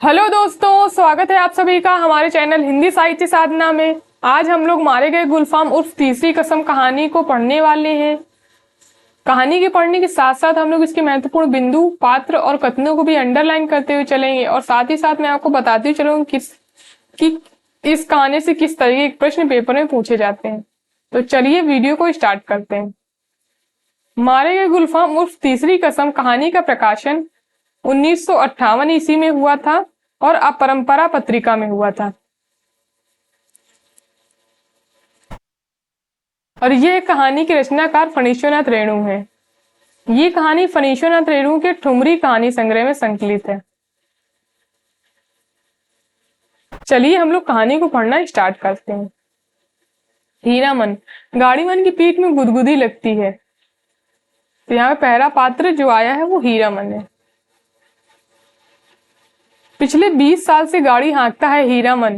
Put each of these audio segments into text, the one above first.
Hello दोस्तों, स्वागत है आप सभी का हमारे चैनल हिंदी साहित्य साधना में। आज हम लोग मारे गए गुलफाम उर्फ तीसरी कसम कहानी को पढ़ने वाले हैं। कहानी के पढ़ने के साथ साथ हम लोग इसके महत्वपूर्ण बिंदु, पात्र और कथनों को भी अंडरलाइन करते हुए चलेंगे और साथ ही साथ मैं आपको बताती चलूंगी कि इस कहानी से किस तरीके के प्रश्न पेपर में पूछे जाते हैं। तो चलिए वीडियो को स्टार्ट करते हैं। मारे गए गुलफाम उर्फ तीसरी कसम कहानी का प्रकाशन 1958 ईस्वी में हुआ था और अपरंपरा पत्रिका में हुआ था। और ये कहानी के रचनाकार फणीश्वरनाथ रेणु है। ये कहानी फणीश्वरनाथ रेणु के ठुमरी कहानी संग्रह में संकलित है। चलिए हम लोग कहानी को पढ़ना स्टार्ट करते हैं। हीरामन। गाड़ीमन की पीठ में गुदगुदी लगती है। तो यहाँ पे पहला पात्र जो आया है वो हीरामन है। पिछले 20 साल से गाड़ी हाँकता है हीरामन।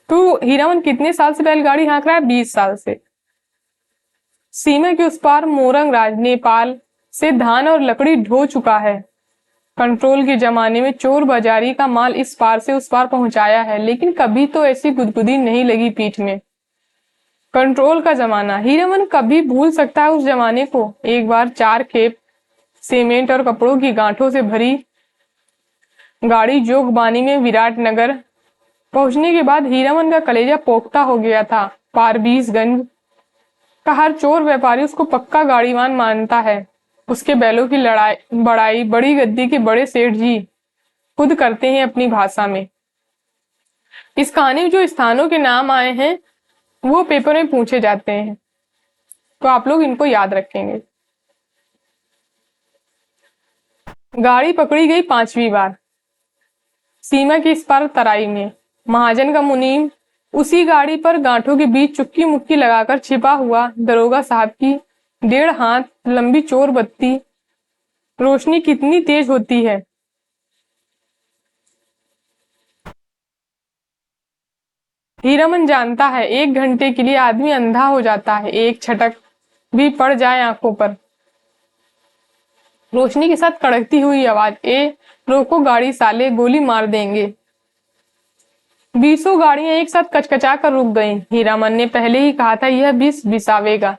तो हीरामन कितने साल से बैलगाड़ी हाँक रहा है? 20 साल से। सीमा के उस पार मोरंग राज नेपाल से धान और लकड़ी ढो चुका है। कंट्रोल के जमाने में चोर बाजारी का माल इस पार से उस पार पहुंचाया है, लेकिन कभी तो ऐसी गुदगुदी नहीं लगी पीठ में। कंट्रोल का जमाना, हीरामन कभी भूल सकता है उस जमाने को। एक बार 4 खेप सीमेंट और कपड़ों की गांठों से भरी गाड़ी जोगबानी में विराटनगर पहुंचने के बाद हीरामन का कलेजा पोख्ता हो गया था। पारबीसगंज का हर चोर व्यापारी उसको पक्का गाड़ीवान मानता है। उसके बैलों की लड़ाई बड़ाई बड़ी गद्दी के बड़े सेठ जी खुद करते हैं अपनी भाषा में। इस कहानी में जो स्थानों के नाम आए हैं वो पेपर में पूछे जाते हैं, तो आप लोग इनको याद रखेंगे। गाड़ी पकड़ी गई 5वीं बार। सीमा के इस पार तराई में महाजन का मुनीम उसी गाड़ी पर गांठों के बीच चुक्की मुक्की लगाकर छिपा हुआ। दरोगा साहब की 1.5 हाथ लंबी चोर बत्ती। रोशनी कितनी तेज होती है। हीरामन जानता है 1 घंटे के लिए आदमी अंधा हो जाता है। एक छटक भी पड़ जाए आंखों पर। रोशनी के साथ कड़कती हुई आवाज, ए रोको गाड़ी साले, गोली मार देंगे। 20 गाड़ियां एक साथ कचकचा कर रुक गईं। हीरामन ने पहले ही कहा था यह 20 बिसावेगा।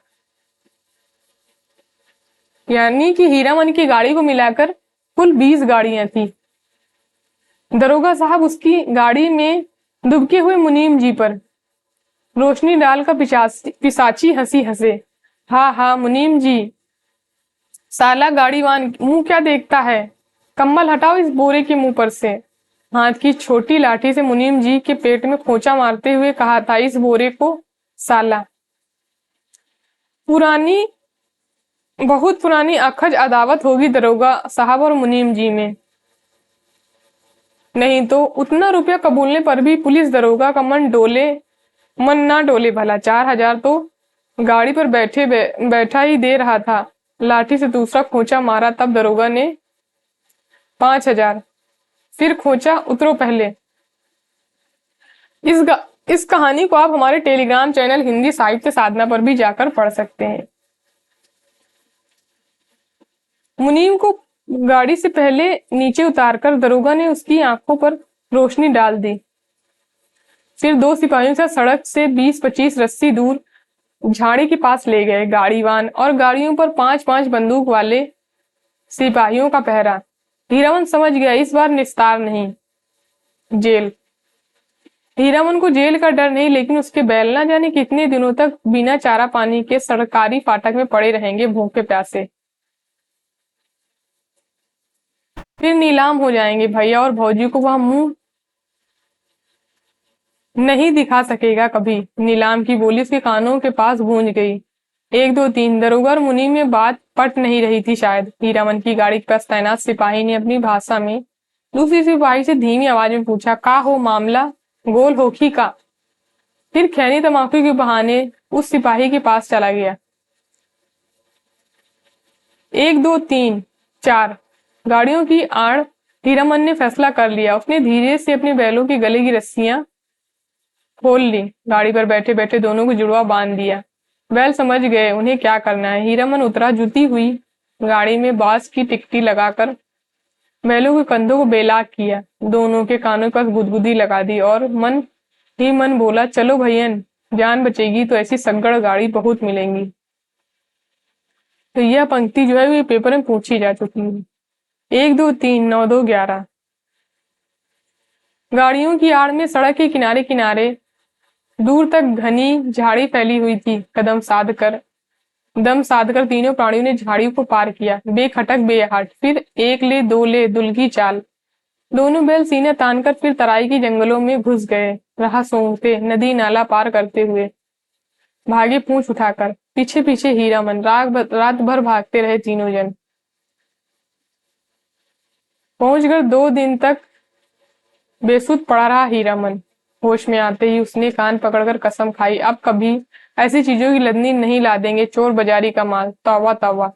यानी कि हीरामन की गाड़ी को मिलाकर कुल 20 गाड़ियां थी। दरोगा साहब उसकी गाड़ी में दुबके हुए मुनीम जी पर रोशनी डालकर पिशाची हंसी हंसे। हा हा मुनीम जी, साला गाड़ीवान मुंह क्या देखता है, कम्बल हटाओ इस बोरे के मुंह पर से। हाथ की छोटी लाठी से मुनीम जी के पेट में खोंचा मारते हुए कहा था, इस बोरे को साला। बहुत पुरानी अखज अदावत होगी दरोगा साहब और मुनीम जी में। नहीं तो उतना रुपया कबूलने पर भी पुलिस दरोगा का मन ना डोले भला। 4000 तो गाड़ी पर बैठा ही दे रहा था। लाठी से दूसरा खोंचा मारा, तब दरोगा ने 5000 फिर खोंचा, उतरो पहले। इस कहानी को आप हमारे टेलीग्राम चैनल हिंदी साहित्य साधना पर भी जाकर पढ़ सकते हैं। मुनीम को गाड़ी से पहले नीचे उतारकर दरोगा ने उसकी आंखों पर रोशनी डाल दी। फिर 2 सिपाहियों से सड़क से 20-25 रस्सी दूर झाड़ी के पास ले गए। गाड़ीवान और गाड़ियों पर 5-5 बंदूक वाले सिपाहियों का पहरा। हीरामन समझ गया इस बार निस्तार नहीं, जेल। हीरामन को जेल का डर नहीं, लेकिन उसके बैल ना जाने कितने दिनों तक बिना चारा पानी के सरकारी फाटक में पड़े रहेंगे भूखे प्यासे। फिर नीलाम हो जाएंगे। भैया और भौजी को वह मुंह नहीं दिखा सकेगा कभी। नीलाम की बोली उसके कानों के पास गूंज गई। 1 2 3। दरोगा और मुनीम में बात पट नहीं रही थी शायद। हीरामन की गाड़ी के पास तैनात सिपाही ने अपनी भाषा में दूसरी सिपाही से धीमी आवाज में पूछा, का हो मामला, गोल होखी का। फिर खैनी तमाकू के बहाने उस सिपाही के पास चला गया। 1 2 3 4 गाड़ियों की आड़ हीरामन ने फैसला कर लिया। उसने धीरे से अपने बैलों की गले की रस्सियां खोल ली। गाड़ी पर बैठे बैठे दोनों को जुड़वा बांध दिया। बैल समझ गए उन्हें क्या करना है। हीरामन उतरा। जुती हुई गाड़ी में बांस की टिकटी लगाकर बैलों के कंधों को बेलाक किया, दोनों के कानों पर गुदगुदी लगा दी और मन ही मन बोला, चलो भैयन, जान बचेगी तो ऐसी सग्गड़ गाड़ी बहुत मिलेंगी। तो यह पंक्ति जो है ये पेपर में पूछी जा चुकी है। 1 2 3 9 2 11। गाड़ियों की आड़ में सड़क के किनारे किनारे दूर तक घनी झाड़ी फैली हुई थी। दम साध कर तीनों प्राणियों ने झाड़ी को पार किया, बेखटक बेहट, फिर एक ले दो ले दुल्की चाल। दोनों बैल सीने तानकर फिर तराई की जंगलों में घुस गए, राह सूंघते, नदी नाला पार करते हुए भागे पूंछ उठाकर। पीछे पीछे हीरामन रात भर भागते रहे तीनों जन। पहुंचकर 2 दिन तक बेसुध पड़ा रहा हीरामन। होश में आते ही उसने कान पकड़कर कसम खाई, अब कभी ऐसी चीजों की लदनी नहीं ला देंगे, चोर बाजारी का माल। तौबा तौबा।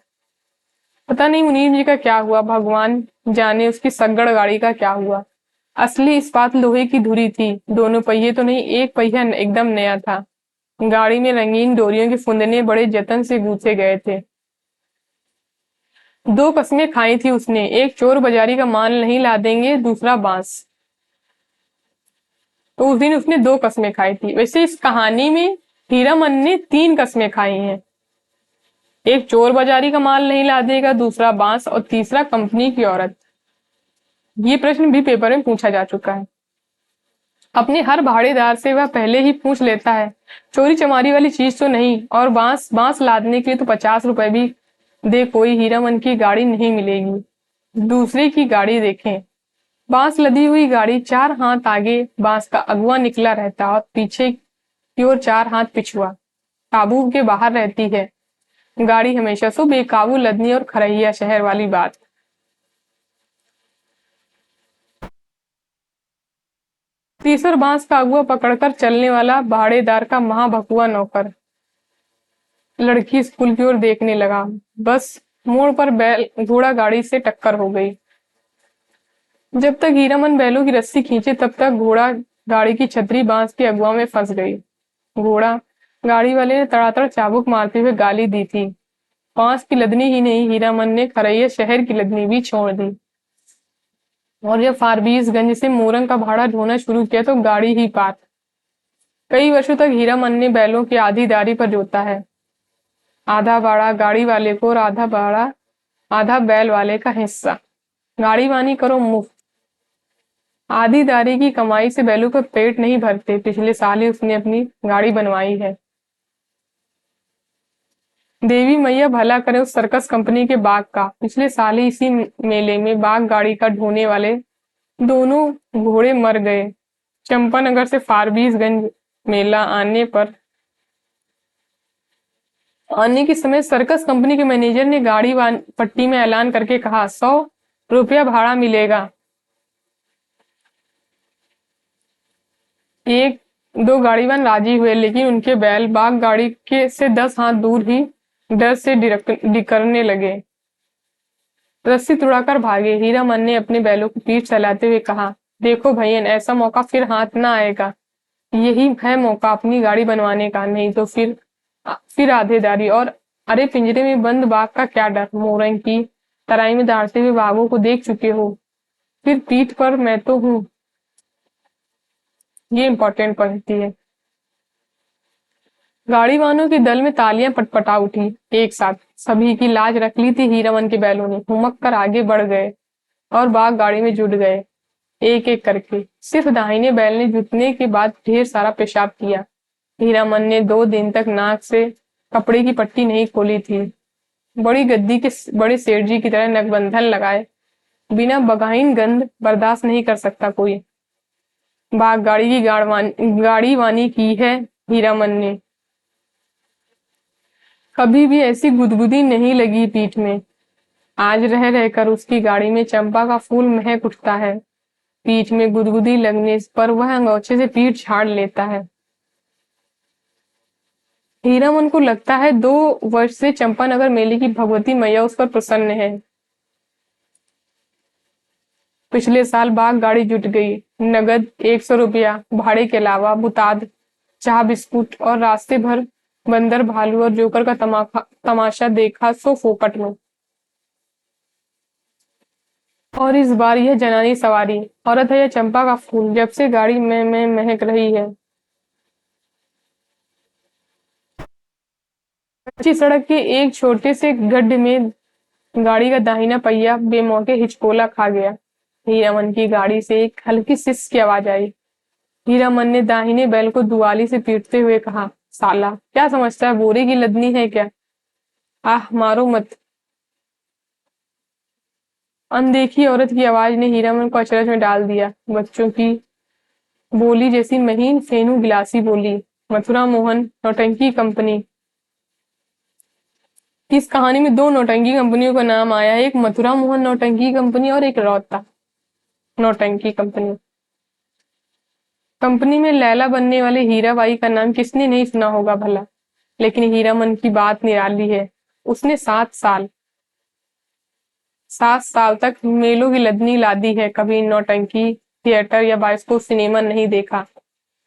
पता नहीं मुनीम जी का क्या हुआ, भगवान जाने उसकी सग्गड़ गाड़ी का क्या हुआ। असली इस्पात लोहे की धुरी थी, दोनों पहिए तो नहीं, एक पहिया एकदम नया था। गाड़ी में रंगीन डोरियों के फुंदने बड़े जतन से गूंथे गए थे। 2 कस्में खाई थी उसने, एक चोर बाजारी का माल नहीं ला देंगे, दूसरा बांस। तो उस दिन उसने 2 कस्में खाई थी। वैसे इस कहानी में हीरामन ने 3 कस्में खाई हैं। एक चोर बाजारी का माल नहीं ला देगा, दूसरा बांस, और तीसरा कंपनी की औरत। ये प्रश्न भी पेपर में पूछा जा चुका है। अपने हर भाड़ेदार से वह पहले ही पूछ लेता है, चोरी चमारी वाली चीज तो नहीं, और बांस बांस लादने के लिए तो 50 रुपए भी दे कोई हीरामन की गाड़ी नहीं मिलेगी। दूसरे की गाड़ी देखें, बांस लदी हुई गाड़ी, 4 हाथ आगे बांस का अगुआ निकला रहता और पीछे की ओर 4 हाथ पिछुआ, काबू के बाहर रहती है गाड़ी हमेशा। सो बेकाबू लदनी और खरहिया शहर वाली बात। तीसर बांस का अगुआ पकड़कर चलने वाला भाड़ेदार का महाभकुआ नौकर। लड़की स्कूल की ओर देखने लगा। बस मोड़ पर बैल घोड़ा गाड़ी से टक्कर हो गई। जब तक हीरामन बैलों की रस्सी खींचे तब तक घोड़ा गाड़ी की छतरी बांस के अगुआ में फंस गई। घोड़ा गाड़ी वाले ने तड़ातड़ चाबुक मारते हुए गाली दी थी। बांस की लदनी ही नहीं, हीरामन ने खरैया शहर की लदनी भी छोड़ दी। और जब फारबीसगंज से मोरंग का भाड़ा ढोना शुरू किया तो गाड़ी ही पार। कई वर्षों तक हीरामन ने बैलों की आधी दारी पर जोता है। आधा भाड़ा गाड़ी वाले को और आधा भाड़ा आधा बैल वाले का हिस्सा। गाड़ी वानी करो मुफ्त। आधी दारी की कमाई से बैलों का पेट नहीं भरते। पिछले साल ही उसने अपनी गाड़ी बनवाई है। देवी मैया भला करे उस सर्कस कंपनी के बाघ का। पिछले साल ही इसी मेले में बाघ गाड़ी का ढोने वाले दोनों घोड़े मर गए। चंपानगर से फारबीसगंज मेला आने के समय सर्कस कंपनी के मैनेजर ने गाड़ी पट्टी में ऐलान करके कहा, 100 रुपया भाड़ा मिलेगा। 1 2 गाड़ीवान राजी हुए, लेकिन उनके बैल बाघ गाड़ी के से 10 हाथ दूर ही डर से डिकरने लगे, रस्सी तुड़ाकर भागे। हीरामन ने अपने बैलों को पीठ चलाते हुए कहा, देखो भैयन, ऐसा मौका फिर हाथ ना आएगा। यही है मौका अपनी गाड़ी बनवाने का, नहीं तो फिर आधेदारी। और अरे पिंजरे में बंद बाघ का क्या डर, मोरंग की तराई में दौड़ते हुए बाघों को देख चुके हो, फिर पीठ पर मैं तो हूँ। ये इंपॉर्टेंट पढ़ती है। गाड़ी वालों के दल में तालियां पटपटा उठी एक साथ। सभी की लाज रख ली थी हीरामन के बैलों ने। हुमक कर आगे बढ़ गए और बाघ गाड़ी में जुट गए, एक एक करके। सिर्फ दाहिने बैल ने जुटने के बाद ढेर सारा पेशाब किया। हीरामन ने 2 दिन तक नाक से कपड़े की पट्टी नहीं खोली थी। बड़ी गद्दी के बड़े सेठ जी की तरह नकबंधन लगाए बिना बगाइन गंध बर्दाश्त नहीं कर सकता कोई। बाघ गाड़ी की गाड़ी वानी की है हीरामन ने। कभी भी ऐसी गुदगुदी नहीं लगी पीठ में। आज रह रहकर उसकी गाड़ी में चंपा का फूल महक उठता है। पीठ में गुदगुदी लगने पर वह अंगोछे से पीठ झाड़ लेता है। हीरामन को लगता है 2 वर्ष से चंपानगर मेले की भगवती मैया उस पर प्रसन्न है। पिछले साल बाघ गाड़ी जुट गई। नगद 100 रुपया, भाड़े के अलावा बुताद, चाह बिस्कुट और रास्ते भर बंदर भालू और जोकर का तमाशा देखा सो फोकट में। और इस बार यह जनानी सवारी औरत है या चंपा का फूल, जब से गाड़ी में महक रही है। कच्ची सड़क के एक छोटे से गड्ढे में गाड़ी का दाहिना पहिया बेमौके हिचकोला खा गया। हीरामन की गाड़ी से एक हल्की सिस की आवाज आई। हीरामन ने दाहिने बैल को दुआली से पीटते हुए कहा, साला क्या समझता है, बोरे की लदनी है क्या? आह, मारो मत। अनदेखी औरत की आवाज ने हीरामन को अचरज में डाल दिया। बच्चों की बोली जैसी महीन फेनू गिलासी बोली। मथुरा मोहन नौटंकी कंपनी। इस कहानी में दो नौटंकी कंपनियों का नाम आया है, एक मथुरा मोहन नौटंकी कंपनी और एक रौता नौटंकी कंपनी। कंपनी में लैला बनने वाले हीराबाई का नाम किसने नहीं सुना होगा भला। लेकिन हीरामन की बात निराली है। उसने 7 साल तक मेलों की लदनी लादी है, कभी नौटंकी थिएटर या बाइस्कोप सिनेमा नहीं देखा।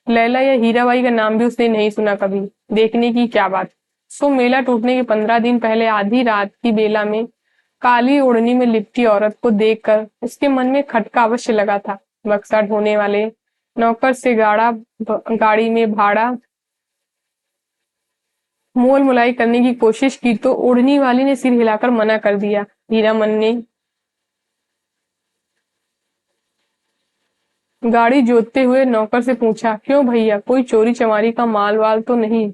लैला या हीराबाई का नाम भी उसने नहीं सुना कभी। देखने की क्या बात। सो मेला टूटने के 15 दिन पहले आधी रात की बेला में काली ओढ़नी में लिपटी औरत को देखकर उसके मन में खटका अवश्य लगा था। बक्सा ढोने वाले नौकर से गाड़ी में भाड़ा मोल मुलाई करने की कोशिश की तो ओढ़नी वाली ने सिर हिलाकर मना कर दिया। हीरामन ने गाड़ी जोतते हुए नौकर से पूछा, क्यों भैया, कोई चोरी चमारी का माल वाल तो नहीं?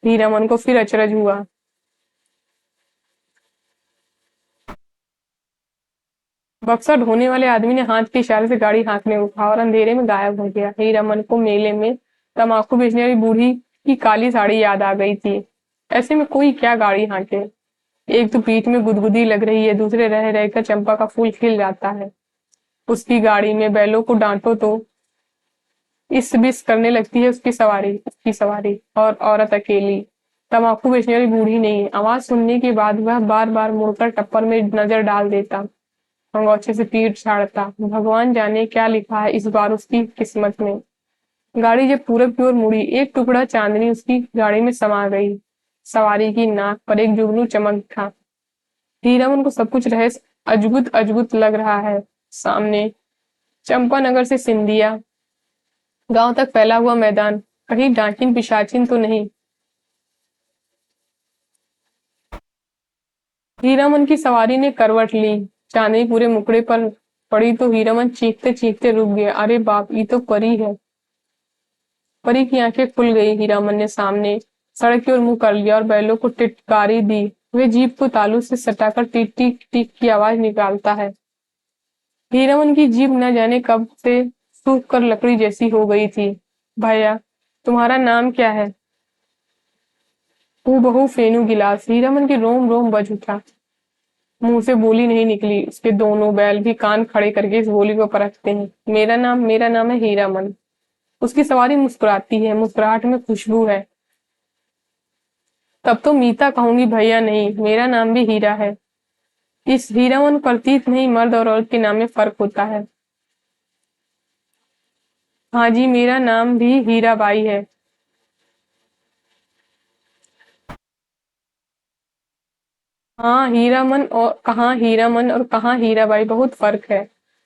हीरामन को फिर अचरज हुआ। बक्सा ढोने वाले आदमी ने हाथ के इशारे से गाड़ी हाँकने को कहा और अंधेरे में गायब हो गया। हीरामन को मेले में तम्बाकू बेचने वाली बूढ़ी की काली साड़ी याद आ गई थी। ऐसे में कोई क्या गाड़ी हाँके। एक तो पीठ में गुदगुदी लग रही है, दूसरे रह रहकर चंपा का फूल खिल जाता है। उसकी गाड़ी में बैलों को डांटो तो इस बिस करने लगती है उसकी सवारी और औरत अकेली तम्बाकू बेचने वाली बूढ़ी नहीं। आवाज सुनने के बाद वह बार बार मुड़कर टप्पर में नजर डाल देता, अंगोछे से पीठ झाड़ता। भगवान जाने क्या लिखा है इस बार उसकी किस्मत में। गाड़ी जब पूरब की ओर मुड़ी, एक टुकड़ा चांदनी उसकी गाड़ी में समा गई। सवारी की नाक पर एक जुगनू चमक था। हीरामन को सब कुछ रहस्य अजगुत अजगुत लग रहा है। सामने चंपानगर से सिंधिया गांव तक फैला हुआ मैदान, कहीं डाकिन पिशाचिन तो नहीं। हीरामन की सवारी ने करवट ली। चांदनी पूरे मुकड़े पर पड़ी तो हीरामन चीखते चीखते रुक गया। अरे बाप, ये तो परी है। परी की आंखें खुल गई। हीरामन ने सामने सड़क की ओर मुंह कर लिया और बैलों को टिटकारी दी। वे जीप को तालू से सटाकर टिक टिक टिक की आवाज निकालता है। हीरामन की जीप न जाने कब से सूख कर लकड़ी जैसी हो गई थी। भैया, तुम्हारा नाम क्या है? हूबहू फेनू गिलास। हीरामन की रोम रोम बज उठा। मुंह से बोली नहीं निकली। उसके दोनों बैल भी कान खड़े करके इस बोली को परखते हैं। मेरा नाम है हीरामन। उसकी सवारी मुस्कुराती है, मुस्कुराहट में खुशबू है। तब तो मीता कहूंगी भैया, नहीं, मेरा नाम भी हीरा है। इस हीरामन प्रतीत नहीं, मर्द और औरत के नाम में फर्क होता है। हाँ जी, मेरा नाम भी हीराबाई है। हाँ, हीरामन और कहाँ हीराबाई, बहुत फर्क है।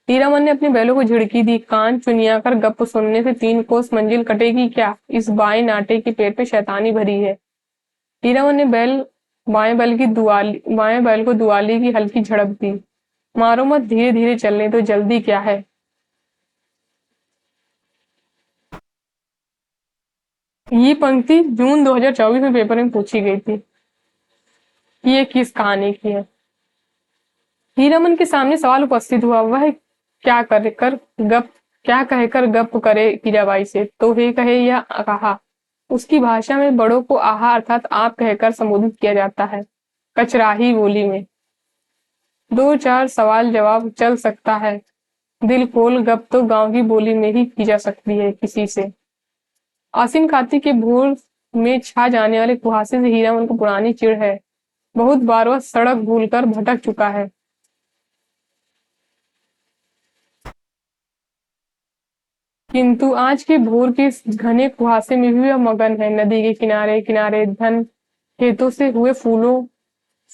हीरामन ने अपने बैलों को झिड़की दी। कान चुनिया कर गप सुनने से 3 कोस मंजिल कटेगी क्या? इस बाएं नाटे के पेट पे शैतानी भरी है। हीरामन ने बाएं बैल को दुआली की हल्की झड़प दी। मारो मत, धीरे धीरे चलने तो, जल्दी क्या है। ये पंक्ति जून 2024 में पेपर में पूछी गई थी। ये किस कहानी की है? हीरामन के सामने सवाल उपस्थित हुआ। वह क्या कर कर गप क्या कहकर गप करे हीराबाई से, तो हे कहे या कहा। उसकी भाषा में बड़ों को आहा अर्थात आप कहकर संबोधित किया जाता है। कचराही बोली में 2-4 सवाल जवाब चल सकता है। दिल खोल गप तो गांव की बोली में ही की जा सकती है किसी से। आसिन काती के भोर में छा जाने वाले कुहासे से हीरामन को पुरानी चिढ़ है। बहुत बार वह सड़क भूलकर भटक चुका है। किंतु आज के भोर के इस घने कुहासे में भी वह मगन है। नदी के किनारे किनारे धन खेतों से हुए फूलों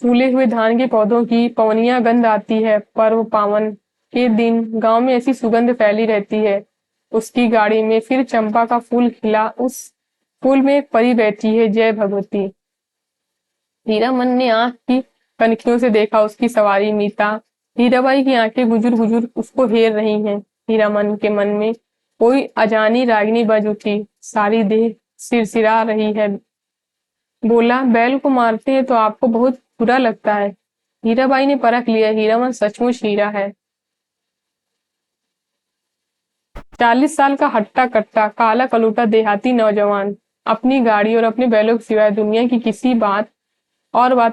फूले हुए धान के पौधों की पवनियां गंध आती है। पर्व पावन के दिन गांव में ऐसी सुगंध फैली रहती है। उसकी गाड़ी में फिर चंपा का फूल खिला, उस फूल में एक परी बैठी है, जय भगवती। हीरामन ने आंख की कनखियों से देखा उसकी सवारी मीता। हीराबाई की आंखें गुजुर गुजुर उसको हेर रही हैं। हीरामन के मन में कोई अजानी रागिनी बज उठी, सारी देह सिरसिरा रही है। बोला, बैल को मारते हैं तो आपको बहुत बुरा लगता है। हीराबाई ने परख लिया, हीरामन सचमुच हीरा है। 40 साल का हट्टा कट्टा काला कलूटा देहाती नौजवान अपनी गाड़ी और अपने बैलों के सिवाय दुनिया की किसी बात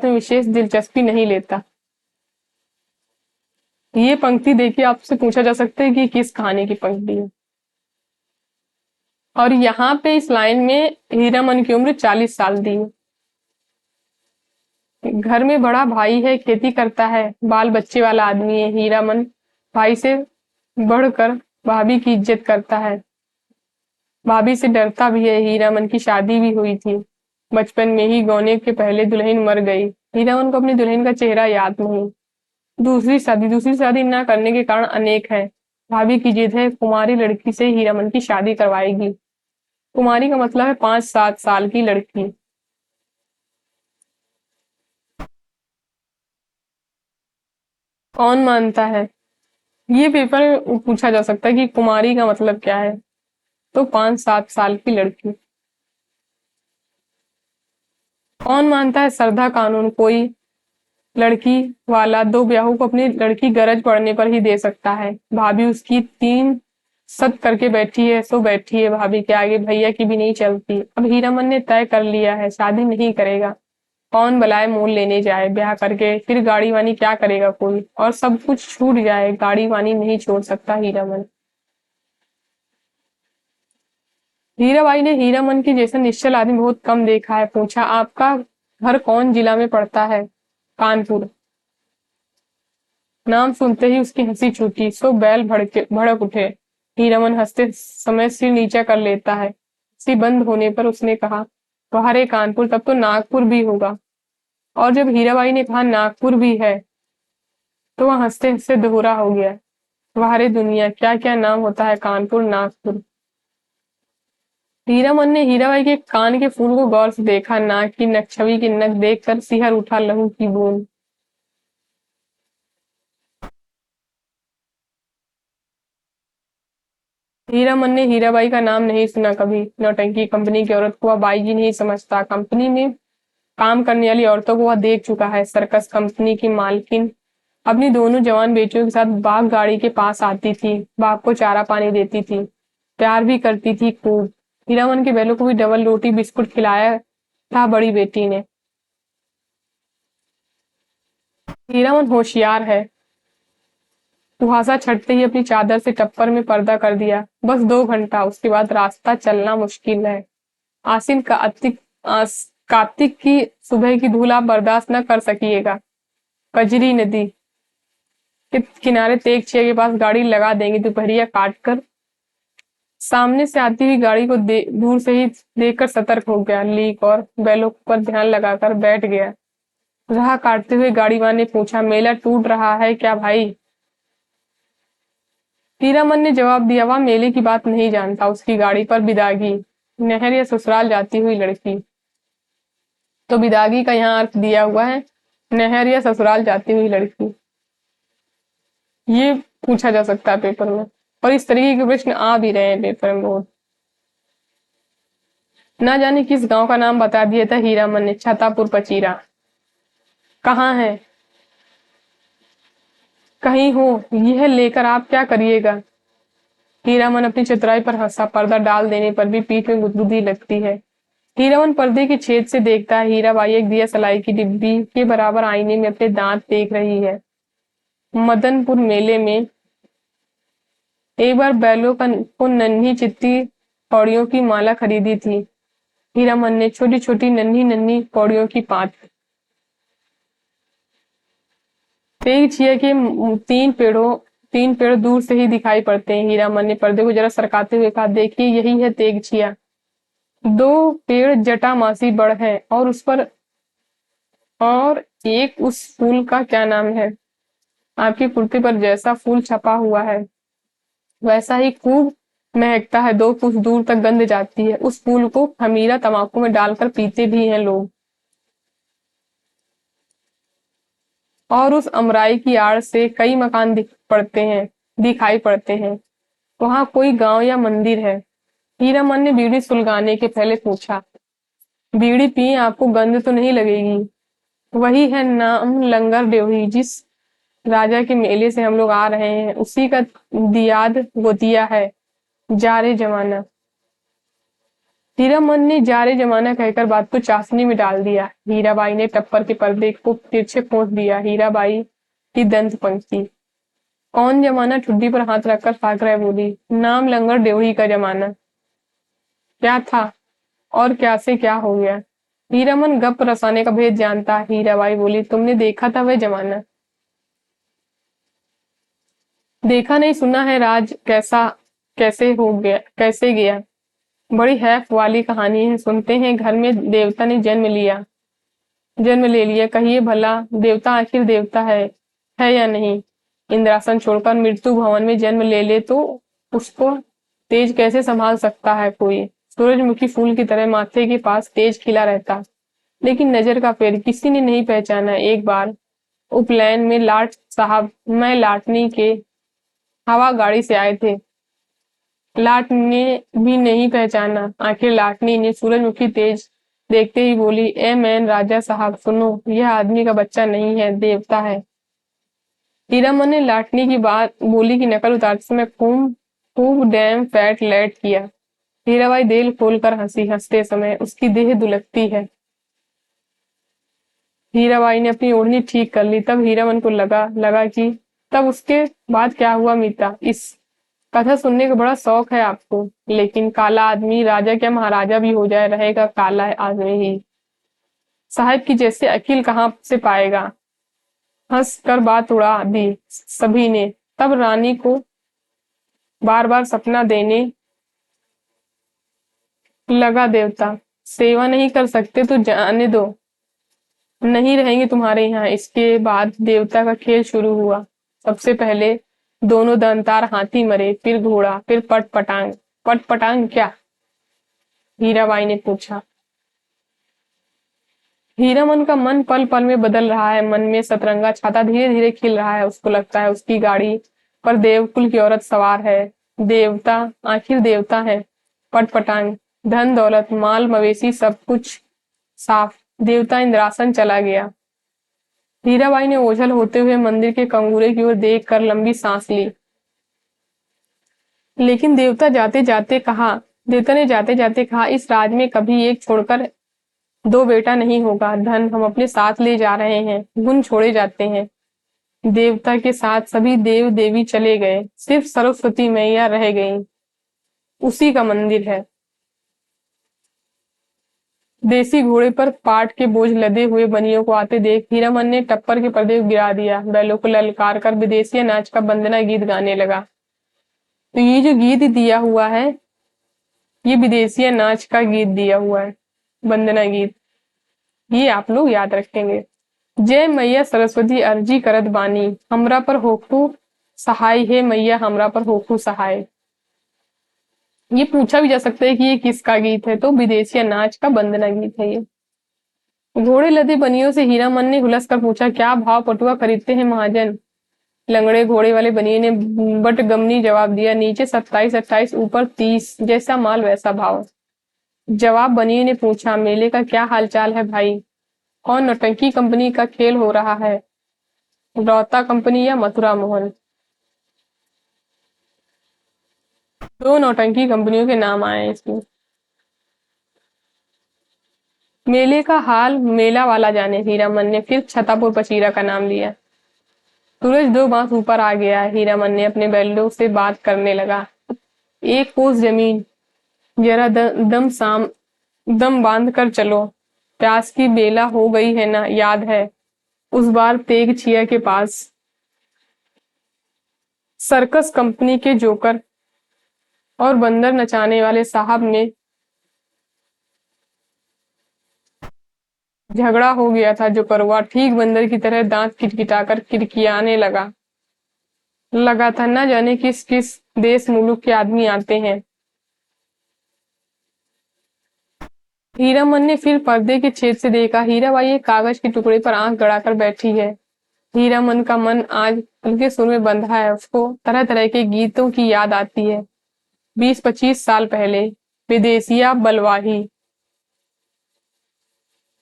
में विशेष दिलचस्पी नहीं लेता। ये पंक्ति देखिए, आपसे पूछा जा सकता है कि किस कहानी की पंक्ति है। और यहाँ पे इस लाइन में हीरामन की उम्र 40 साल दी है। घर में बड़ा भाई है, खेती करता है, बाल बच्चे वाला आदमी है। हीरामन भाई से बढ़कर भाभी की इज्जत करता है, भाभी से डरता भी है। हीरामन की शादी भी हुई थी, बचपन में ही गौने के पहले दुल्हन मर गई। हीरामन को अपनी दुल्हन का चेहरा याद नहीं। दूसरी शादी न करने के कारण अनेक है। भाभी की जिद है, कुमारी लड़की से हीरामन की शादी करवाएगी। कुमारी का मतलब है 5-7 साल की लड़की। कौन मानता है? ये पेपर में पूछा जा सकता है कि कुमारी का मतलब क्या है, तो 5-7 साल की लड़की। कौन मानता है श्रद्धा कानून? कोई लड़की वाला दो ब्याहों को अपनी लड़की गरज पड़ने पर ही दे सकता है। भाभी उसकी 3 सत करके बैठी है, सो बैठी है। भाभी के आगे भैया की भी नहीं चलती। अब हीरामन ने तय कर लिया है, शादी नहीं करेगा। कौन बलाए मोल लेने जाए, ब्याह करके फिर गाड़ी वानी क्या करेगा कोई, और सब कुछ छूट जाए, गाड़ी वानी नहीं छोड़ सकता हीरामन। हीराबाई ने हीरामन की जैसा निश्चल आदमी बहुत कम देखा है। पूछा, आपका घर कौन जिला में पड़ता है? कानपुर। नाम सुनते ही उसकी हंसी छूटी, सो बैल भड़क उठे। हीरामन हंसते समय सिर नीचा कर लेता है। हंसी बंद होने पर उसने कहा, वाह रे कानपुर, तब तो नागपुर भी होगा। और जब हीराबाई ने कहा नागपुर भी है, तो वह हंसते हंसते दोहरा हो गया। वाह रे दुनिया, क्या क्या नाम होता है, कानपुर, नागपुर। हीरामन ने हीराबाई के कान के फूल को गौर से देखा। नाक की नक, छवि की नक देखकर सिहर उठा लहू की बूंद। हीरामन ने हीराबाई का नाम नहीं सुना कभी। नौटंकी कंपनी की औरत को वह बाई जी नहीं समझता। कंपनी में काम करने वाली औरतों को वह देख चुका है। सर्कस कंपनी की मालकिन अपनी दोनों जवान बेटियों के साथ बाग गाड़ी के पास आती थी, बाग को चारा पानी देती थी, प्यार भी करती थी खूब। हीरामन के बैलों को भी डबल रोटी बिस्कुट खिलाया था बड़ी बेटी ने। हीरामन होशियार है। कुहासा छटते ही अपनी चादर से टप्पर में पर्दा कर दिया। बस 2 घंटा, उसके बाद रास्ता चलना मुश्किल है। आसिन का कार्तिक की सुबह की धूल आप बर्दाश्त न कर सकिएगा। कजरी नदी के किनारे तेगचिया के पास गाड़ी लगा देंगे, दोपहरिया काट कर। सामने से आती हुई गाड़ी को दूर से ही देखकर सतर्क हो गया। लीक और बैलों पर ध्यान लगाकर बैठ गया। राह काटते हुए गाड़ीवान ने पूछा, मेला टूट रहा है क्या भाई? हीरामन ने जवाब दिया, वह मेले की बात नहीं जानता। उसकी गाड़ी पर बिदागी, नहर या ससुराल जाती हुई लड़की। तो बिदागी का यहाँ अर्थ दिया हुआ है, नहर या ससुराल जाती हुई लड़की। ये पूछा जा सकता है पेपर में, और इस तरीके के प्रश्न आ भी रहे हैं पेपर में बहुत। ना जाने किस गांव का नाम बता दिया था हीरामन ने। छतापुर पचीरा। कहाँ है? कहीं हो, यह लेकर आप क्या करिएगा? हीरामन अपनी चतुराई पर हंसा। पर्दा डाल देने पर भी पीठ में गुदगुदी लगती है। हीरामन पर्दे के छेद से देखता है, हीराबाई एक दिया सलाई की डिब्बी के बराबर आईने में अपने दांत देख रही है। मदनपुर मेले में एक बार बैलों को नन्ही चित्ती पौड़ियों की माला खरीदी थी। हीरामन ने छोटी छोटी नन्ही नन्ही पौड़ियों की पात। तेग छिया के 3 पेड़ दूर से ही दिखाई पड़ते हैं। हीरामन ने पर्दे को जरा सरकाते हुए कहा, देखिए यही है तेग छिया। 2 पेड़ जटामासी बड़ है, और एक उस फूल का क्या नाम है? आपकी कुर्ती पर जैसा फूल छपा हुआ है वैसा ही खूब महकता है, 2 कोस दूर तक गंध जाती है। उस फूल को खमीरा तंबाकू में डालकर पीते भी हैं लोग। और उस अमराई की आड़ से कई मकान दिखाई पड़ते हैं। वहां कोई गांव या मंदिर है? हीरामन ने बीड़ी सुलगाने के पहले पूछा। बीड़ी पिए, आपको गंध तो नहीं लगेगी? वही है नाम लंगर ड्योही, जिस राजा के मेले से हम लोग आ रहे हैं, उसी का दियाद वो दिया है, जारे जमाना। हीरामन ने जारे जमाना कहकर बात को चाशनी में डाल दिया। हीराबाई ने टप्पर के पर्दे को तिरछे पोंछ दिया। हीराबाई की दंत पंक्ति। कौन जमाना? ठुड्डी पर हाथ रखकर सागरा बोली। नाम लंगर ड्योही का जमाना। क्या था और क्या से क्या हो गया? हीरामन गप रसाने का भेद जानता। हीराबाई बोली, तुमने देखा था वह जमाना? देखा नहीं, सुना है। राज कैसा कैसे हो गया, कैसे गया? बड़ी हैफ वाली कहानी है। सुनते हैं घर में देवता ने जन्म ले लिया। कहिए भला, देवता आखिर देवता है या नहीं? इंद्रासन छोड़कर मृत्यु भवन में जन्म ले ले तो उसको तेज कैसे संभाल सकता है कोई? सूरजमुखी फूल की तरह माथे के पास तेज खिला रहता, लेकिन नजर का फेर किसी ने नहीं पहचाना। एक बार उपनयन में लाट साहब मैं लाटनी के हवा गाड़ी से आए थे। लाट ने भी नहीं पहचाना। आखिर लाटनी ने सूरजमुखी तेज देखते ही बोली, ए मैन राजा साहब सुनो, यह आदमी का बच्चा नहीं है, देवता है। हीरामन ने लाटनी की बात बोली की नकल उतारते समय खूब खूब डैम फैट लैट किया। हीराबाई दिल खोलकर हंसी। हंसते समय उसकी देह दुलकती है। हीराबाई ने अपनी ओढ़नी ठीक कर ली। तब हीरामन को लगा लगा कि तब उसके बाद क्या हुआ? मीता, इस कथा सुनने का बड़ा शौक है आपको, लेकिन काला आदमी राजा क्या महाराजा भी हो जाए, रहेगा काला आदमी ही। साहब की जैसे अकील कहाँ से पाएगा? हंस कर बात उड़ा दी सभी ने। तब रानी को बार बार सपना देने लगा। देवता सेवा नहीं कर सकते तो जाने दो, नहीं रहेंगे तुम्हारे यहाँ। इसके बाद देवता का खेल शुरू हुआ। सबसे पहले दोनों दंतार हाथी मरे, फिर घोड़ा, फिर पटपटांग। पटपटांग क्या? हीराबाई ने पूछा। हीरामन का मन पल पल में बदल रहा है। मन में सतरंगा छाता धीरे धीरे खिल रहा है। उसको लगता है उसकी गाड़ी पर देवकुल की औरत सवार है। देवता, आखिर देवता है। पटपटांग, धन दौलत माल मवेशी सब कुछ साफ। देवता इंद्रासन चला गया। हीराबाई ने ओझल होते हुए मंदिर के कंगूरे की ओर देख कर लंबी सांस ली। लेकिन देवता ने जाते जाते कहा, इस राज में कभी एक छोड़कर दो बेटा नहीं होगा। धन हम अपने साथ ले जा रहे हैं, गुण छोड़े जाते हैं। देवता के साथ सभी देव देवी चले गए, सिर्फ सरस्वती मैया रह गई। उसी का मंदिर है। देसी घोड़े पर पाट के बोझ लदे हुए बनियों को आते देख हीरामन ने टप्पर के पर्दे को गिरा दिया। बैलों को ललकार कर विदेशी नाच का वंदना गीत गाने लगा। तो ये जो गीत दिया हुआ है, ये विदेशी नाच का गीत दिया हुआ है, वंदना गीत। ये आप लोग याद रखेंगे। जय मैया सरस्वती अर्जी करत बानी, हमरा पर होखू सहाय, हे मैया हमरा पर होखू सहाय। ये पूछा भी जा सकता है कि ये किसका गीत है, तो विदेशी नाच का वंदना गीत है ये। घोड़े लदे बनियों से हीरामन ने हुलस कर पूछा, क्या भाव पटुआ खरीदते हैं महाजन? लंगड़े घोड़े वाले बनिए ने बटगमनी जवाब दिया, नीचे 27-28, ऊपर 30, जैसा माल वैसा भाव। जवाब बनिए ने पूछा, मेले का क्या हालचाल है भाई? कौन नौटंकी कंपनी का खेल हो रहा है? रौता कंपनी या मथुरा मोहन? दो नौटंकी कंपनियों के नाम आए हैं इसमें। मेले का हाल मेला वाला जाने। हीरामन ने फिर छतापुर पचीरा का नाम लिया। सूरज 2 बांस ऊपर आ गया। हीरामन ने अपने बैलों से बात करने लगा। 1 कोस जमीन, जरा दम बांध कर चलो। प्यास की बेला हो गई है ना, याद है उस बार तेग छिया के पास सर्कस कंपनी के जोकर और बंदर नचाने वाले साहब ने झगड़ा हो गया था जो करवा ठीक बंदर की तरह दांत किटकिटाकर किरकिराने लगा लगा था। न जाने किस किस देश मुल्क के आदमी आते हैं। हीरामन ने फिर पर्दे के छेद से देखा। हीराबाई एक कागज के टुकड़े पर आंख गड़ाकर बैठी है। हीरामन का मन आज हल्के सुर में बंधा है। उसको तरह तरह के गीतों की याद आती है। 20-25 साल पहले विदेशिया बलवाही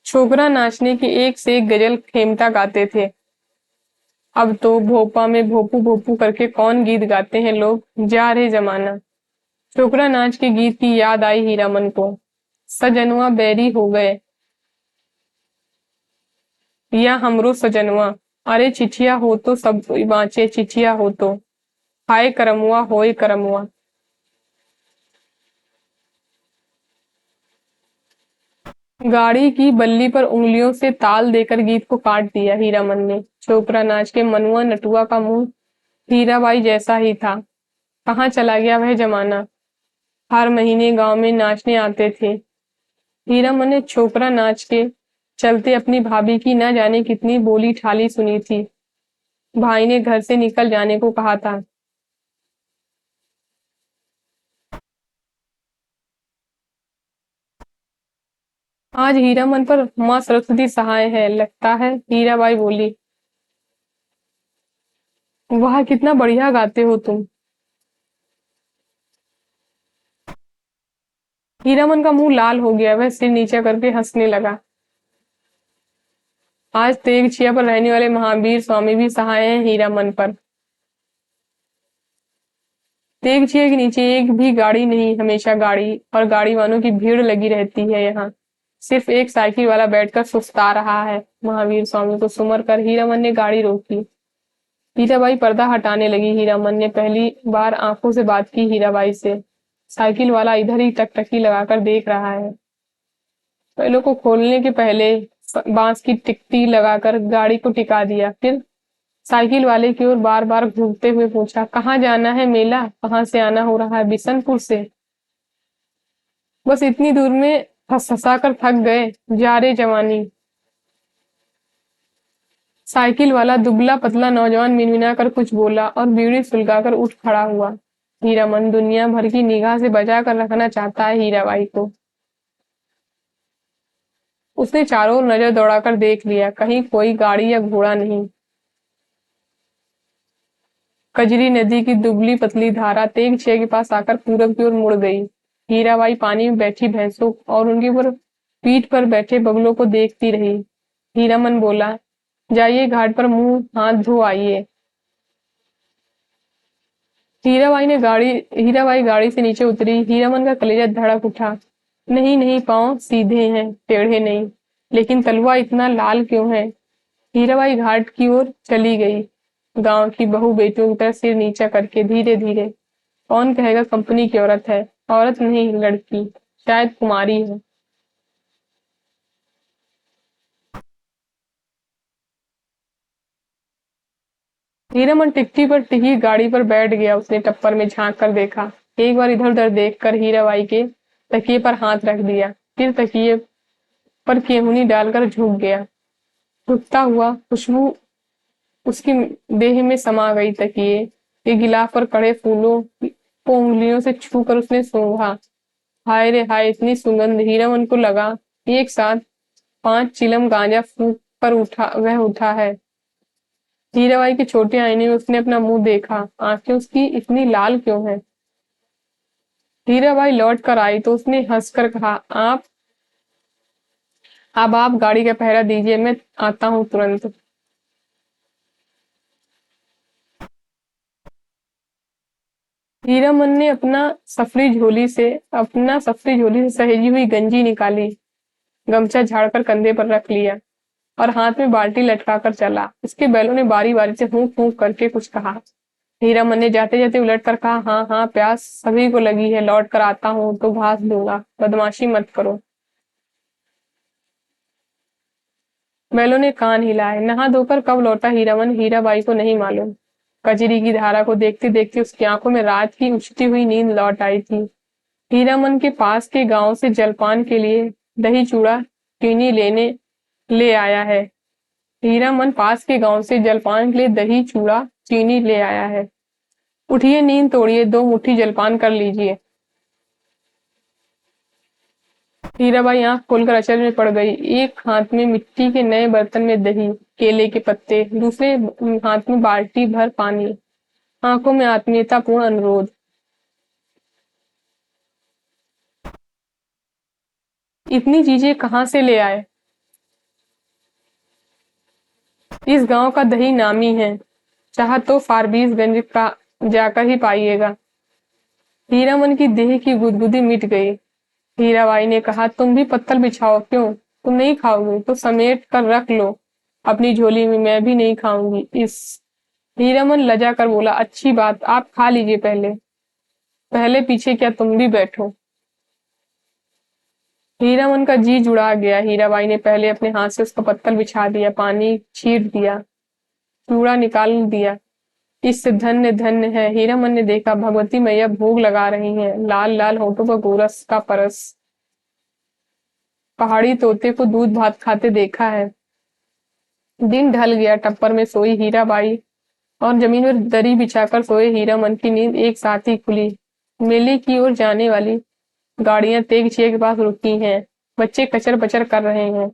छोकरा नाचने की एक से एक गजल खेमता गाते थे। अब तो भोपा में भोपू भोपू करके कौन गीत गाते हैं लोग। जा रे जमाना। छोकरा नाच के गीत की याद आई हीरामन को। सजनवा बैरी हो गए या हमरो सजनवा। अरे चिठिया हो तो सब कोई बाँचे चिठिया हो तो। हाय करमुआ होए करमुआ। गाड़ी की बल्ली पर उंगलियों से ताल देकर गीत को काट दिया हीरामन ने। छोकरा नाच के मनुआ नटुआ का मुंह हीराबाई जैसा ही था। कहाँ चला गया वह जमाना। हर महीने गांव में नाचने आते थे। हीरामन ने छोकरा नाच के चलते अपनी भाभी की न जाने कितनी बोली ठाली सुनी थी। भाई ने घर से निकल जाने को कहा था। आज हीरामन पर माँ सरस्वती सहाय है लगता है। हीराबाई बोली। वाह कितना बढ़िया गाते हो तुम। हीरामन का मुंह लाल हो गया। वह सिर नीचा करके हंसने लगा। आज तेगछिया पर रहने वाले महावीर स्वामी भी सहाय हैं हीरामन पर। तेगछिया के नीचे एक भी गाड़ी नहीं। हमेशा गाड़ी और गाड़ी वालों की भीड़ लगी रहती है यहाँ। सिर्फ एक साइकिल वाला बैठकर सुस्ता रहा है। महावीर स्वामी को सुमर कर हीरामन ने गाड़ी रोकी। हीराबाई पर्दा हटाने लगी। हीरामन ने पहली बार आंखों से बात की हीराबाई से। साइकिल वाला इधर ही टकटकी लगाकर देख रहा है। पहले को खोलने के पहले बांस की टिकटी लगाकर गाड़ी को टिका दिया। फिर साइकिल वाले की ओर बार बार घूरते हुए पूछा, कहाँ जाना है मेला। कहाँ से आना हो रहा है। बिशनपुर से। बस इतनी दूर में हंसा कर थक गए। जा रे जवानी। साइकिल वाला दुबला पतला नौजवान मिनमिना कर कुछ बोला और बीड़ी सुलगाकर उठ खड़ा हुआ। हीरामन दुनिया भर की निगाह से बचा कर रखना चाहता है हीराबाई को। उसने चारों ओर नजर दौड़ाकर देख लिया। कहीं कोई गाड़ी या घोड़ा नहीं। कजरी नदी की दुबली पतली धारा तेगछिया के पास आकर पूरब की ओर मुड़ गई। हीराबाई पानी में बैठी भैंसों और उनके ऊपर पीठ पर बैठे बगलों को देखती रही। हीरामन बोला, जाइए घाट पर मुंह हाथ धो आइए। हीराबाई गाड़ी से नीचे उतरी। हीरामन का कलेजा धड़क उठा। नहीं नहीं, पांव सीधे हैं टेढ़े नहीं। लेकिन तलवा इतना लाल क्यों है। हीराबाई घाट की ओर चली गई। गांव की बहू बेटियों की तरह सिर नीचा करके धीरे धीरे। कौन कहेगा कंपनी की औरत है। औरत नहीं, लड़की, शायद कुमारी है। हीरामन टिकटी पर टिकी गाड़ी पर बैठ गया। उसने टप्पर में झांक कर देखा। एक बार इधर उधर देखकर हीराबाई के तकिए पर हाथ रख दिया। फिर तकिए पर केहूनी डालकर झुक गया। झुकता हुआ खुशबू उसकी देह में समा गई। तकिए के गिलाफ पर कड़े फूलों को उंगलियों से छू कर उसने सूंघा। हाय रे हाय, इतनी सुगंध। हीरामन को लगा एक साथ 5 चिलम गांजा फूंक कर उठा है। हीराबाई के छोटे आईने में उसने अपना मुंह देखा। आंखें उसकी इतनी लाल क्यों हैं। हीराबाई लौट कर आई तो उसने हंसकर कहा, अब आप गाड़ी का पहरा दीजिए, मैं आता हूँ तुरंत। हीरामन ने अपना सफरी झोली से सहेजी हुई गंजी निकाली। गमछा झाड़कर कंधे पर रख लिया और हाथ में बाल्टी लटका कर चला। उसके बैलों ने बारी बारी से हूं हूं करके कुछ कहा। हीरामन ने जाते जाते उलट कर कहा, हाँ हाँ, प्यास सभी को लगी है। लौट कर आता हूँ तो घास दूंगा। बदमाशी मत करो। बैलों ने कान हिलाए। नहा धोकर कब लौटा हीरामन हीराबाई को नहीं मालूम। कजरी की धारा को देखते देखते उसकी आंखों में रात की उछती हुई नींद लौट आई थी। हीरामन के पास के गांव से जलपान के लिए दही चूड़ा चीनी लेने ले आया है। हीरामन पास के गांव से जलपान के लिए दही चूड़ा चीनी ले आया है। उठिए, नींद तोड़िए, 2 मुट्ठी जलपान कर लीजिए। हीराबाई आंख खोलकर अचरज में पड़ गई। एक हाथ में मिट्टी के नए बर्तन में दही, केले के पत्ते, दूसरे हाथ में बाल्टी भर पानी, आंखों में आत्मीयतापूर्ण अनुरोध। इतनी चीजें कहाँ से ले आए? इस गांव का दही नामी है, चाह तो फारबिसगंज का जाकर ही पाइएगा। हीरामन की देह की गुदगुदी मिट गई। हीराबाई ने कहा, तुम भी पत्तल बिछाओ। क्यों, तुम नहीं खाओगे तो समेट कर रख लो अपनी झोली में, मैं भी नहीं खाऊंगी। इस हीरामन लजा कर बोला, अच्छी बात, आप खा लीजिए पहले। पहले पीछे क्या, तुम भी बैठो। हीरामन का जी जुड़ा गया। हीराबाई ने पहले अपने हाथ से उसका पत्तल बिछा दिया, पानी छीट दिया, चूड़ा निकाल दिया। इससे धन्य धन्य है। हीरामन ने देखा भगवती मैया भोग लगा रही हैं, लाल लाल होठों पर गोरस का परस। पहाड़ी तोते को दूध भात खाते देखा है। दिन ढल गया। टप्पर में सोई हीराबाई और जमीन पर दरी बिछाकर सोए हीरामन की नींद एक साथ ही खुली। मेले की ओर जाने वाली गाड़ियां तेगछिया के पास रुकी हैं। बच्चे कचर बचर कर रहे हैं।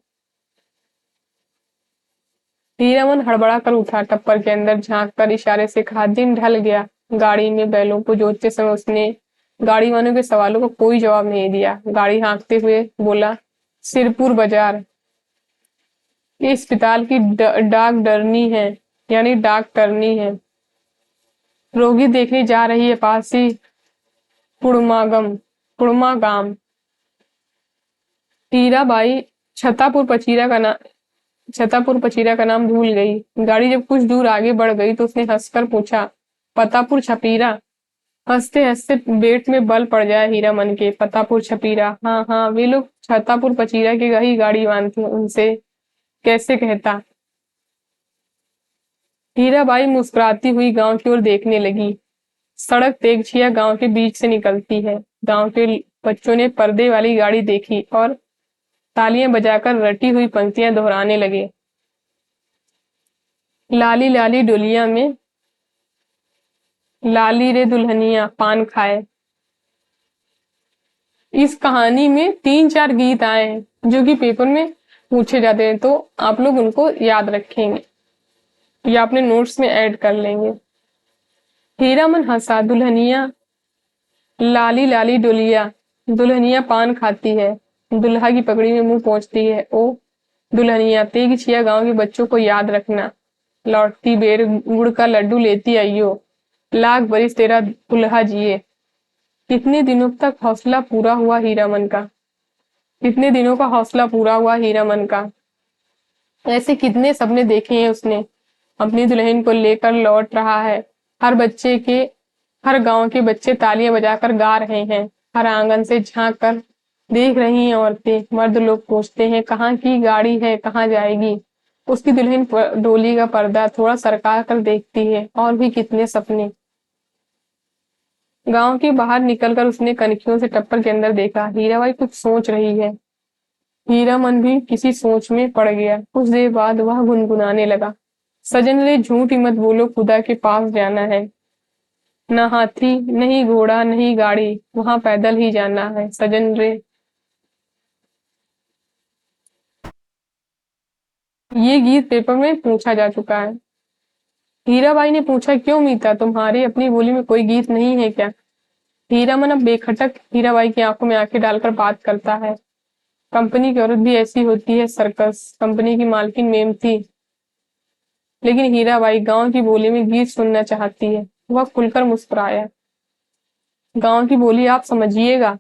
हीरामन हड़बड़ा कर उठा, टप्पर के अंदर झांक कर इशारे से कहा, दिन ढल गया। गाड़ी में बैलों को जोतते समय उसने गाड़ी वालों के सवालों को कोई जवाब नहीं दिया। गाड़ी हाँकते हुए बोला, सिरपुर बाजार। ये अस्पताल की डाक डरनी है, यानी डाक टरनी है। रोगी देखने जा रही है पास ही पुड़मा गांव। हीराबाई छतापुर पचीरा का नाम भूल गई। गाड़ी जब कुछ दूर आगे बढ़ गई तो उसने हंसकर पूछा, पतापुर छपीरा? हंसते हंसते पेट में बल पड़ जाए हीरामन के। पतापुर छपीरा, हाँ हाँ, वे लोग छतापुर पचीरा की ही गाड़ी बांधती हैं, उनसे कैसे कहता। हीराबाई मुस्कुराती हुई गांव की ओर देखने लगी। सड़क तेगछिया गांव के बीच से निकलती है। गांव के बच्चों ने पर्दे वाली गाड़ी देखी और तालियां बजाकर रटी हुई पंक्तियां दोहराने लगे। लाली लाली डोलिया में लाली रे दुल्हनिया पान खाए। इस कहानी में 3-4 गीत आए हैं जो कि पेपर में पूछे जाते हैं, तो आप लोग उनको याद रखेंगे या अपने नोट्स में ऐड कर लेंगे। हीरामन हंसा, दुल्हनिया लाली लाली डोलिया, दुल्हनिया पान खाती है, दुल्हा की पगड़ी में मुंह पोंछती है। ओ दुल्हनिया, तेगछिया गांव के बच्चों को याद रखना, लौटती बेर गुड़ का लड्डू लेती आइयो, लाख बरिस तेरा दुल्हा जिए। कितने दिनों तक हौसला पूरा हुआ हीरामन का, कितने दिनों का हौसला पूरा हुआ हीरामन का। ऐसे कितने सपने देखे हैं उसने। अपनी दुल्हन को लेकर लौट रहा है। हर गांव के बच्चे तालियां बजाकर गा रहे हैं। हर आंगन से झांक कर देख रही हैं औरतें। मर्द लोग पूछते हैं, कहाँ की गाड़ी है, कहाँ जाएगी। उसकी दुल्हन डोली का पर्दा थोड़ा सरका कर देखती है। और भी कितने सपने। गांव के बाहर निकलकर उसने कनखियों से टप्पर के अंदर देखा। हीराबाई कुछ सोच रही है। हीरामन भी किसी सोच में पड़ गया। कुछ देर बाद वह गुनगुनाने लगा, सजन रे झूठ ही मत बोलो, खुदा के पास जाना है। न हाथी नहीं घोड़ा नहीं गाड़ी, वहां पैदल ही जाना है सजन रे। ये गीत पेपर में पूछा जा चुका है। हीराबाई ने पूछा, क्यों मीता, तुम्हारी अपनी बोली में कोई गीत नहीं है क्या? हीरामन अब बेखटक हीराबाई की आंखों में आंखें डालकर बात करता है। कंपनी की औरत भी ऐसी होती है सर्कस। कंपनी की मालकिन मेम थी, लेकिन हीराबाई गांव की बोली में गीत सुनना चाहती है। वह खुलकर मुस्कुराया, गांव की बोली आप समझिएगा।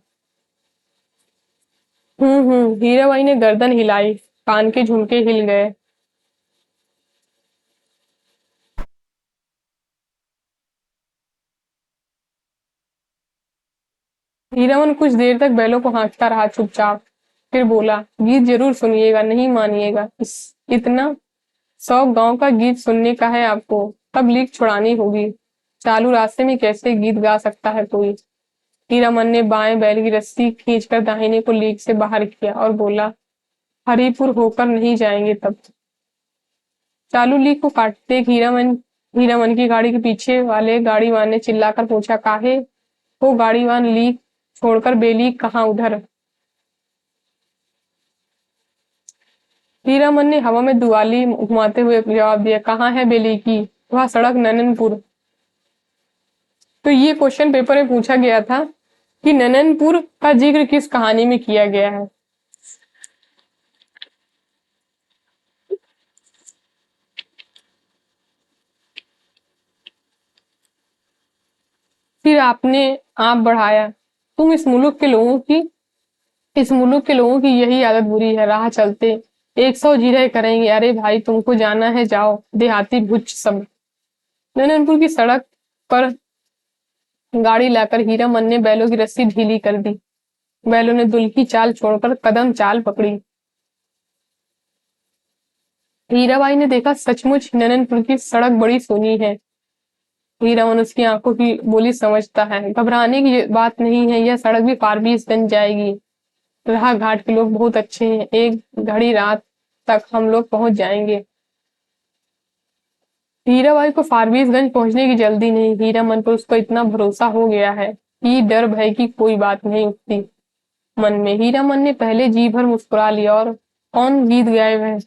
हीराबाई ने गर्दन हिलाई। कान के झुमके हिल गए। हीरामन कुछ देर तक बैलों को हाँकता रहा चुपचाप, फिर बोला, गीत जरूर सुनिएगा, नहीं मानिएगा। इतना शौक गांव का गीत सुनने का है आपको, तब लीक छुड़ानी होगी। चालू रास्ते में कैसे गीत गा सकता है कोई? हीरामन ने बाएं बैल की रस्सी खींचकर दाहिने को लीक से बाहर किया और बोला, हरिपुर होकर नहीं जाएंगे तब। चालू को काटते एक हीरामन की गाड़ी के पीछे वाले गाड़ीवान ने चिल्लाकर पूछा, काहे हो गाड़ीवान, लीक छोड़कर बेलीक कहाँ उधर? हीरामन ने हवा में दुआली घुमाते हुए जवाब दिया, कहाँ है बेलीकी? वह सड़क नननपुर। तो ये क्वेश्चन पेपर में पूछा गया था कि नननपुर का जिक्र किस कहानी में किया गया है। फिर आपने आप बढ़ाया, तुम इस मुल्क के लोगों की यही आदत बुरी है, राह चलते 100 जिरह करेंगे, अरे भाई तुमको जाना है जाओ, देहाती भुच्च सब। नननपुर की सड़क पर गाड़ी लाकर हीरामन ने बैलों की रस्सी ढीली कर दी। बैलों ने दुल्की चाल छोड़कर कदम चाल पकड़ी। हीराबाई ने देखा, सचमुच नननपुर की सड़क बड़ी सोनी है। हीरामन उसकी आंखों की बोली समझता है, घबराने की बात नहीं है, यह सड़क भी पारबीस बन जाएगी। राह घाट के लोग बहुत अच्छे हैं, एक घड़ी रात तक हम लोग पहुंच जाएंगे। हीराबाई को फारबिसगंज पहुंचने की जल्दी नहीं, हीरामन पर उसको इतना भरोसा हो गया है कि डर भय की कोई बात नहीं उठती मन में। हीरामन ने पहले जी भर मुस्कुरा लिया। और कौन गीत गाए है?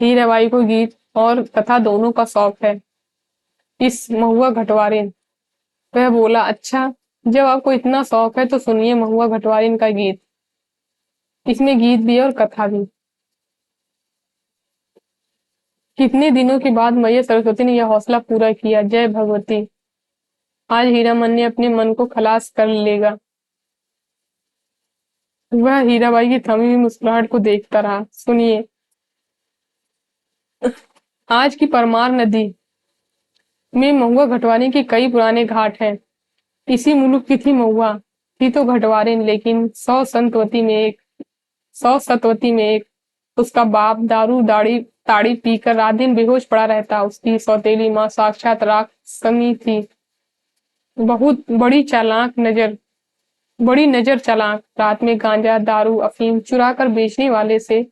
हीराबाई को गीत और कथा दोनों का शौक है। इस महुआ घटवारिन। वह बोला, अच्छा, जब आपको इतना शौक है तो सुनिए महुआ घटवारिन का गीत। इसमें गीत भी है और कथा भी। कितने दिनों के बाद मैया सरस्वती ने यह हौसला पूरा किया। जय भगवती। आज हीरामन ने अपने मन को खलास कर लेगा। वह हीराबाई की थमी हुई मुस्कुराहट को देखता रहा। सुनिए, आज की परमार नदी में महुआ घटवारिन के कई पुराने घाट हैं। इसी मुल्क की थी महुआ, थी तो घटवारिन, लेकिन 100 सतवती में एक उसका बाप दारू दाड़ी ताड़ी पीकर रात दिन बेहोश पड़ा रहता। उसकी सौतेली माँ साक्षात राक्षसनी थी। बहुत बड़ी नजर चालाक। रात में गांजा दारू अफीम चुरा कर बेचने वाले से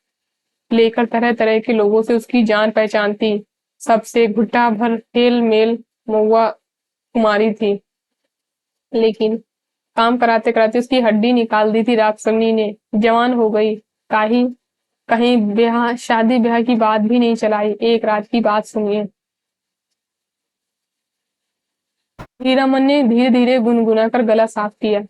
लेकर तरह तरह के लोगों से उसकी जान पहचानती। सबसे घुट्टा भर हेल मेल महुआ कुमारी थी। लेकिन काम कराते कराते उसकी हड्डी निकाल दी थी राक्षसनी ने। जवान हो गई, काही कहीं ब्याह शादी ब्याह की बात भी नहीं चलाई। एक रात की बात सुनिए। हीरामन ने धीरे धीरे गुनगुना कर गला साफ किया।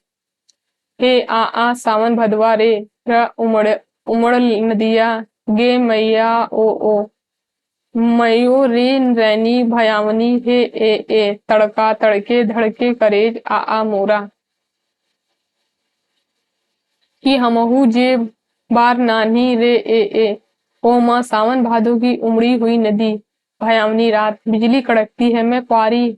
हे आ सावन भदवा रे, र उमड़ उमड़ नदिया, गे मैया ओ मयो रे रैनी भयावनी, हे ए तड़का तड़के धड़के करेज आ मोरा, कि हमहू जे बार नानी रे ए ओ माँ सावन भादो की उमड़ी हुई नदी, भयावनी रात, बिजली कड़कती है, मैं बारी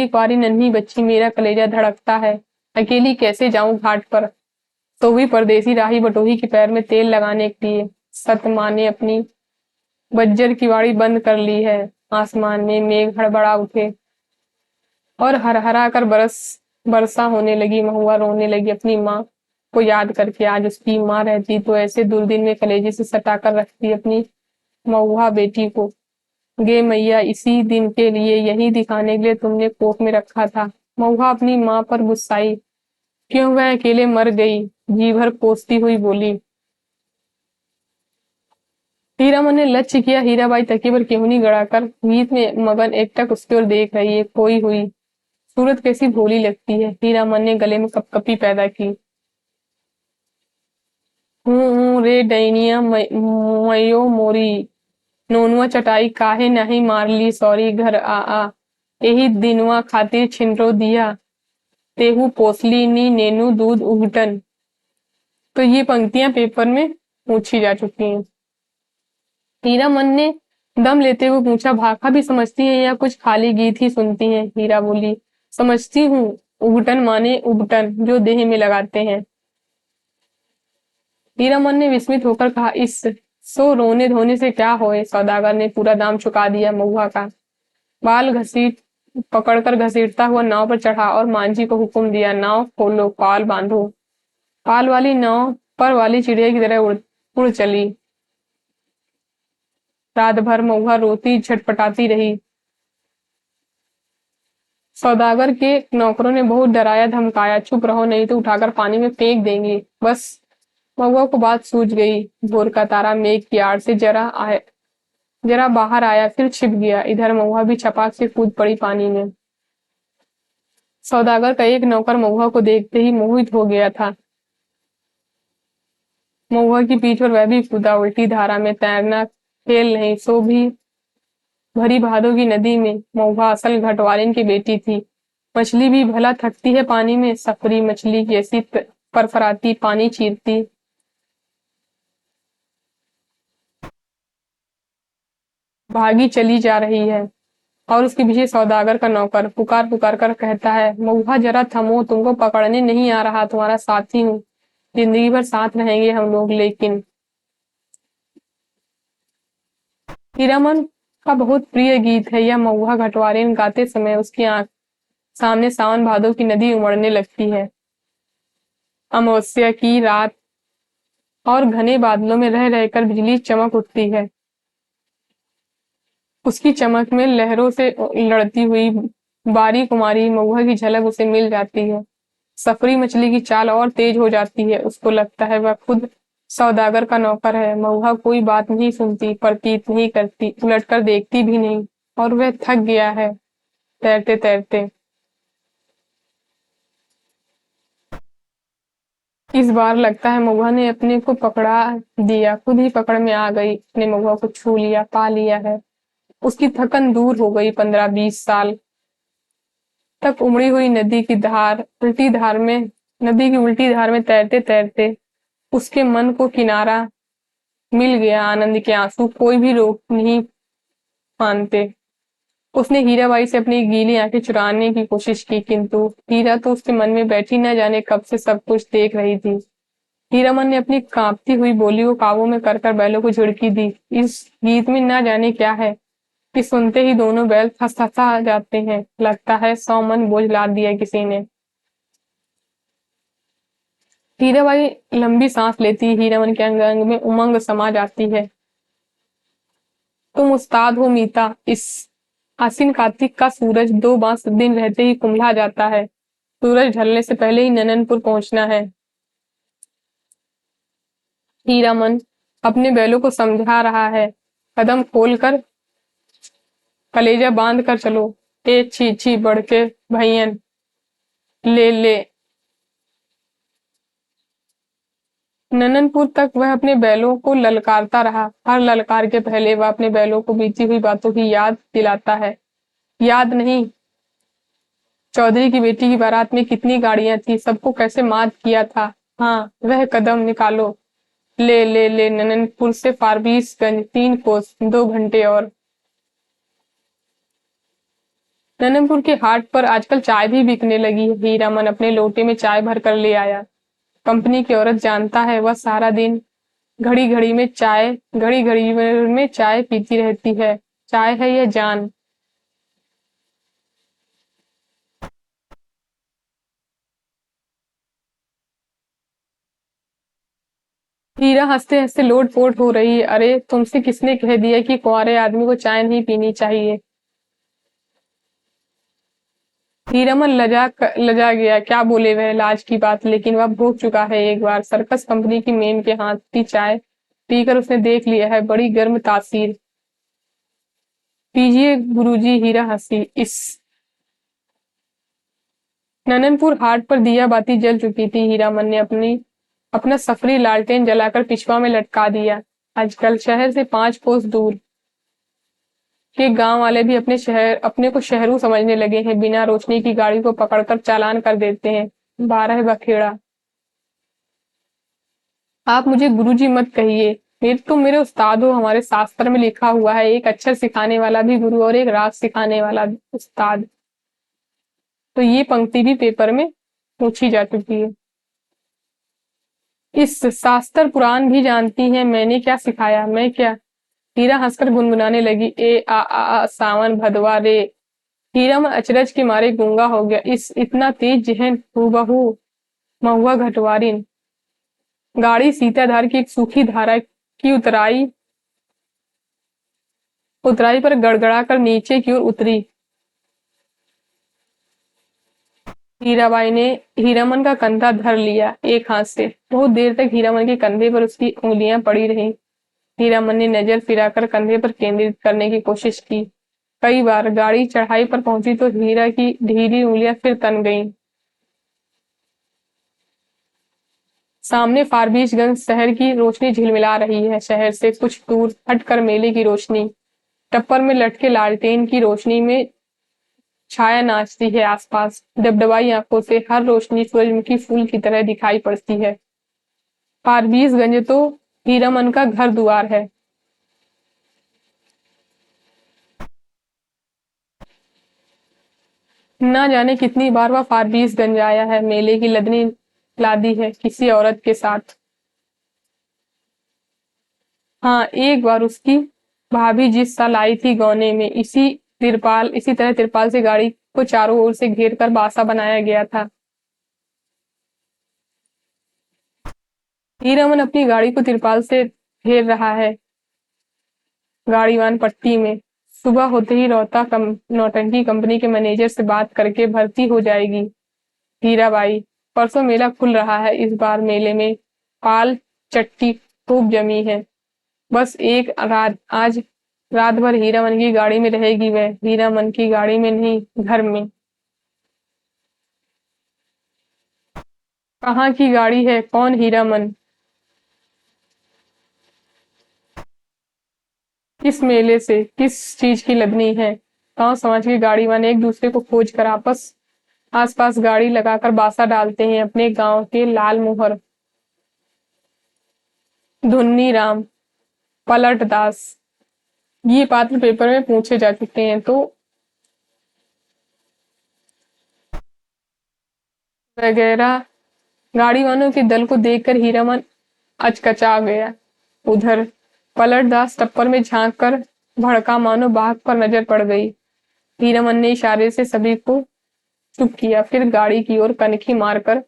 बारी नन्ही बच्ची, मेरा कलेजा धड़कता है, अकेली कैसे जाऊं घाट पर, तो भी परदेसी राही बटोही के पैर में तेल लगाने के लिए। सतमा ने अपनी बज्जर की वाड़ी बंद कर ली है। आसमान में मेघ हड़बड़ा उठे और हरहरा कर बरसा होने लगी। महुआ रोने लगी अपनी माँ को याद करके। आज उसकी माँ रहती तो ऐसे दुर्दिन में कलेजे से सटा कर रखती अपनी महुआ बेटी को। गे मैया, इसी दिन के लिए, यही दिखाने के लिए तुमने कोख में रखा था। महुआ अपनी माँ पर गुस्साई, क्यों वह अकेले मर गई, जी भर कोसती हुई बोली। हीरामन ने लक्ष्य किया। हीराबाई तकिए पर केहूनी गड़ाकर गीत में मगन एकटक उसकी ओर देख रही है। खोई हुई सूरत कैसी भोली लगती है। हीरामन ने गले में कपकपी पैदा की। हूँ रे डैनिया मयो मोरी, नोनुआ चटाई काहे नहीं मारली सॉरी, घर आ यही दिनवा खातिर छिनरो दिया, तेहू पोसली नी नेनू दूध उगटन। तो ये पंक्तियां पेपर में पूछी जा चुकी हैं। हीरामन ने दम लेते हुए पूछा, भाखा भी समझती है या कुछ खाली गीत ही सुनती है? हीरा बोली, समझती हूँ। उगटन माने उबटन, जो देह में लगाते हैं। हीरामन ने विस्मित होकर कहा, इस सो रोने धोने से क्या होए? सौदागर ने पूरा दाम चुका दिया महुआ का। बाल घसीट पकड़कर घसीटता हुआ नाव पर चढ़ा और मांझी को हुक्म दिया, नाव खोलो, पाल बांधो। पाल वाली नाव पर वाली चिड़िया की तरह उड़ चली। रात भर महुआ रोती छटपटाती रही। सौदागर के नौकरों ने बहुत डराया धमकाया, चुप रहो नहीं तो उठाकर पानी में फेंक देंगे। बस महुआ को बात सूझ गई। भोर का तारा मेघ की आड़ से जरा बाहर आया, फिर छिप गया। इधर महुआ भी छपाक से कूद पड़ी पानी में। सौदागर का एक नौकर महुआ को देखते ही मोहित हो गया था। महुआ की पीठ पर वह भी कूदा। उल्टी धारा में तैरना खेल नहीं, सो भी भरी भादों की नदी में। महुआ असल घटवालिन की बेटी थी। मछली भी भला थकती है पानी में। सफरी मछली की ऐसी फरफराती, पानी चीरती। भागी चली जा रही है और उसके पीछे सौदागर का नौकर पुकार पुकार कर कहता है, महुआ जरा थमो, तुमको पकड़ने नहीं आ रहा, तुम्हारा साथी हूँ, जिंदगी भर साथ रहेंगे हम लोग। लेकिन हीरामन का बहुत प्रिय गीत है यह। महुआ घटवारिन गाते समय उसकी आंख सामने सावन भादो की नदी उमड़ने लगती है। अमावस्या की रात और घने बादलों में रह रहकर बिजली चमक उठती है। उसकी चमक में लहरों से लड़ती हुई बारी कुमारी महुआ की झलक उसे मिल जाती है। सफरी मछली की चाल और तेज हो जाती है। उसको लगता है वह खुद सौदागर का नौकर है। महुआ कोई बात नहीं सुनती, प्रतीत नहीं करती, उलटकर देखती भी नहीं। और वह थक गया है तैरते तैरते। इस बार लगता है महुआ ने अपने को पकड़ा दिया, खुद ही पकड़ में आ गई। अपने महुआ को छू लिया, पा लिया है। उसकी थकन दूर हो गई। 15-20 साल तक उमड़ी हुई नदी की उल्टी धार में तैरते तैरते उसके मन को किनारा मिल गया। आनंद के आंसू कोई भी रोक नहीं मानते। उसने हीराबाई से अपनी गीली आंखें चुराने की कोशिश की, किंतु हीरा तो उसके मन में बैठी न जाने कब से सब कुछ देख रही थी। हीरामन ने अपनी कांपती हुई बोली को काबू में कर कर बैलों को झिड़की दी। इस गीत में न जाने क्या है कि सुनते ही दोनों बैल थसथसा जाते हैं। लगता है 100 मन बोझ लाद दिया किसी ने। हीराबाई लंबी सांस लेती। हीरामन के अंग अंग में उमंग समा जाती है। तुम उस्ताद हो मीता। इस आसिन कार्तिक का सूरज 2 दिन रहते ही कुंभला जाता है। सूरज ढलने से पहले ही नननपुर पहुंचना है। हीरामन अपने बैलों को समझा रहा है। कदम खोलकर कलेजा बांध कर चलो। ए छी छी बड़के भैयन, ले ले। नननपुर तक वह अपने बैलों को ललकारता रहा। हर ललकार के पहले वह अपने बैलों को बीती हुई बातों की याद दिलाता है। याद नहीं, चौधरी की बेटी की बारात में कितनी गाड़ियां थी, सबको कैसे मात किया था। हाँ, वह कदम निकालो। ले ले ले। नननपुर से फारबिसगंज 3 कोस, 2 घंटे और। नननपुर के हाट पर आजकल चाय भी बिकने लगी है। हीरामन अपने लोटे में चाय भर कर ले आया। कंपनी की औरत जानता है वह सारा दिन घड़ी घड़ी में चाय पीती रहती है। चाय है यह जान। हीरा हंसते हंसते लोट पोट हो रही है। अरे तुमसे किसने कह दिया कि कुंवारे आदमी को चाय नहीं पीनी चाहिए। हीरामन लजा गया। क्या बोले वह, लाज की बात। लेकिन वह भोग चुका है एक बार। सर्कस कंपनी की मेम के हाथ की चाय पीकर उसने देख लिया है, बड़ी गर्म तासीर। पीजिए गुरुजी। हीरा हंसी। इस नननपुर हाट पर दिया बाती जल चुकी थी। हीरामन ने अपना सफरी लालटेन जलाकर पिछवा में लटका दिया। आजकल शहर से 5 कोस दूर के गांव वाले भी अपने को शहरू समझने लगे हैं। बिना रोशनी की गाड़ी को पकड़कर चालान कर देते हैं। 12 बखेड़ा। आप मुझे गुरुजी मत कहिए। तुम मेरे उस्ताद हो। हमारे शास्त्र में लिखा हुआ है, एक अक्षर सिखाने वाला भी गुरु और एक राग सिखाने वाला भी उस्ताद। तो ये पंक्ति भी पेपर में पूछी जा चुकी है। इस शास्त्र पुराण भी जानती है मैंने क्या सिखाया। मैं क्या। हीरा हंसकर गुनगुनाने लगी। ए आ सावन भदवा रे। हीरा अचरज के मारे गूंगा हो गया। इस इतना तेज जहन हूबहू महुआ घटवारिन। गाड़ी सीताधार की एक सूखी धारा की उतराई उतराई पर गड़गड़ा कर नीचे की ओर उतरी। हीराबाई ने हीरामन का कंधा धर लिया एक हाथ से। बहुत देर तक हीरामन के कंधे पर उसकी उंगलियां पड़ी रहीं। हीरामन ने नजर फिराकर कंधे पर केंद्रित करने की कोशिश की। कई बार गाड़ी चढ़ाई पर पहुंची तो हीरा की ढीली उंगलियां फिर तन गईं। सामने फारबिसगंज शहर की रोशनी झिलमिला रही है। शहर से कुछ दूर हटकर मेले की रोशनी, टप्पर में लटके लालटेन की रोशनी में छाया नाचती है आसपास। डबडबाई आंखों से हर रोशनी सूरजमुखी फूल की तरह दिखाई पड़ती है। फारबिसगंज तो हीरामन का घर दुआर है। ना जाने कितनी बार वह फारबिसगंज आया है, मेले की लदनी लादी है किसी औरत के साथ। हाँ, एक बार उसकी भाभी जिस साल आई थी गौने में, इसी तरह तिरपाल से गाड़ी को चारों ओर से घेर कर बासा बनाया गया था। हीरामन अपनी गाड़ी को तिरपाल से घेर रहा है। गाड़ीवान पट्टी में सुबह होते ही नौटंकी कंपनी के मैनेजर से बात करके भर्ती हो जाएगी। हीराबाई, परसों मेला खुल रहा है। इस बार मेले में पाल चट्टी खूब जमी है। बस एक रात, आज रात भर हीरामन की गाड़ी में रहेगी वह। हीरामन की गाड़ी में नहीं, घर में। कहाँ की गाड़ी है? कौन हीरामन? किस मेले से, किस चीज की लदनी है? गांव समाज के गाड़ीवान एक दूसरे को खोज कर आसपास गाड़ी लगाकर बासा डालते हैं। अपने गांव के लाल मोहर, धुन्नी राम, पलट दास, ये पात्र पेपर में पूछे जा चुके हैं। तो वगैरह गाड़ी वालों के दल को देखकर हीरामन अचकचा गया। उधर पलट दास टप्पर में झांक कर भड़का, मानो बाघ पर नजर पड़ गई। हीरामन ने इशारे से सभी को चुप किया, फिर गाड़ी की ओर कनखी मारकर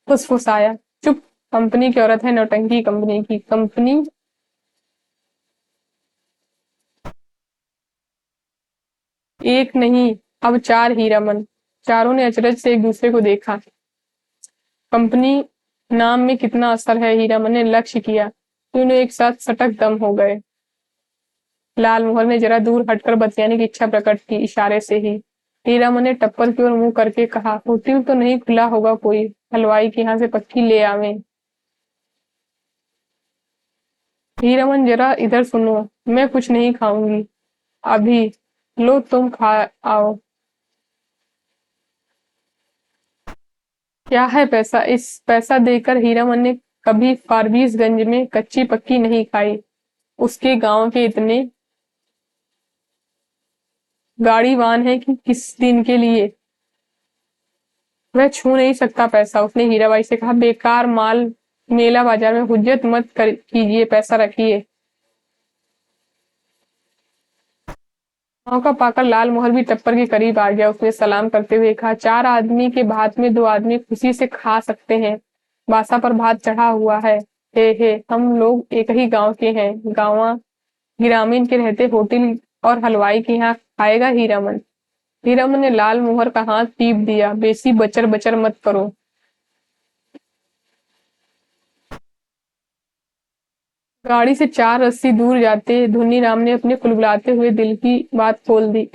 फुसफुसाया, चुप, कंपनी की औरत है, नौटंकी कंपनी की। कंपनी एक नहीं, अब चार हीरामन। चारों ने अचरज से एक दूसरे को देखा। कंपनी नाम में कितना असर है, हीरामन ने लक्ष्य किया। तीनों एक साथ सटक दम हो गए। लाल मोहर ने जरा दूर हटकर बतियाने की इच्छा प्रकट की, इशारे से ही। हीरामन ने टप्पर की ओर मुंह करके कहा, होटल तो नहीं खुला होगा कोई? हलवाई के यहाँ से पक्की ले आवे। हीरामन, जरा इधर सुनो, मैं कुछ नहीं खाऊंगी अभी। लो तुम खा आओ। क्या है पैसा? इस पैसा देकर हीरामन ने कभी फारबिसगंज में कच्ची पक्की नहीं खाई। उसके गांव के इतने गाड़ीवान है कि किस दिन के लिए वह छू नहीं सकता पैसा। उसने हीराबाई से कहा, बेकार माल, मेला बाजार में हुज्जत मत कीजिए, पैसा रखिए। मौका पाकर लाल मोहर भी टप्पर के करीब आ गया। उसने सलाम करते हुए कहा, चार आदमी के भात में दो आदमी खुशी से खा सकते हैं। बासा पर भात चढ़ा हुआ है। हे, हम लोग एक ही गांव के हैं। गांवा ग्रामीण के रहते होटल और हलवाई के यहाँ खाएगा हीरामन? हीरामन ने लाल मोहर का हाथ टीप दिया, बेसी बचर बचर मत करो। गाड़ी से चार रस्सी दूर जाते धुन्नी राम ने अपने कुलबुलाते हुए दिल की बात खोल दी।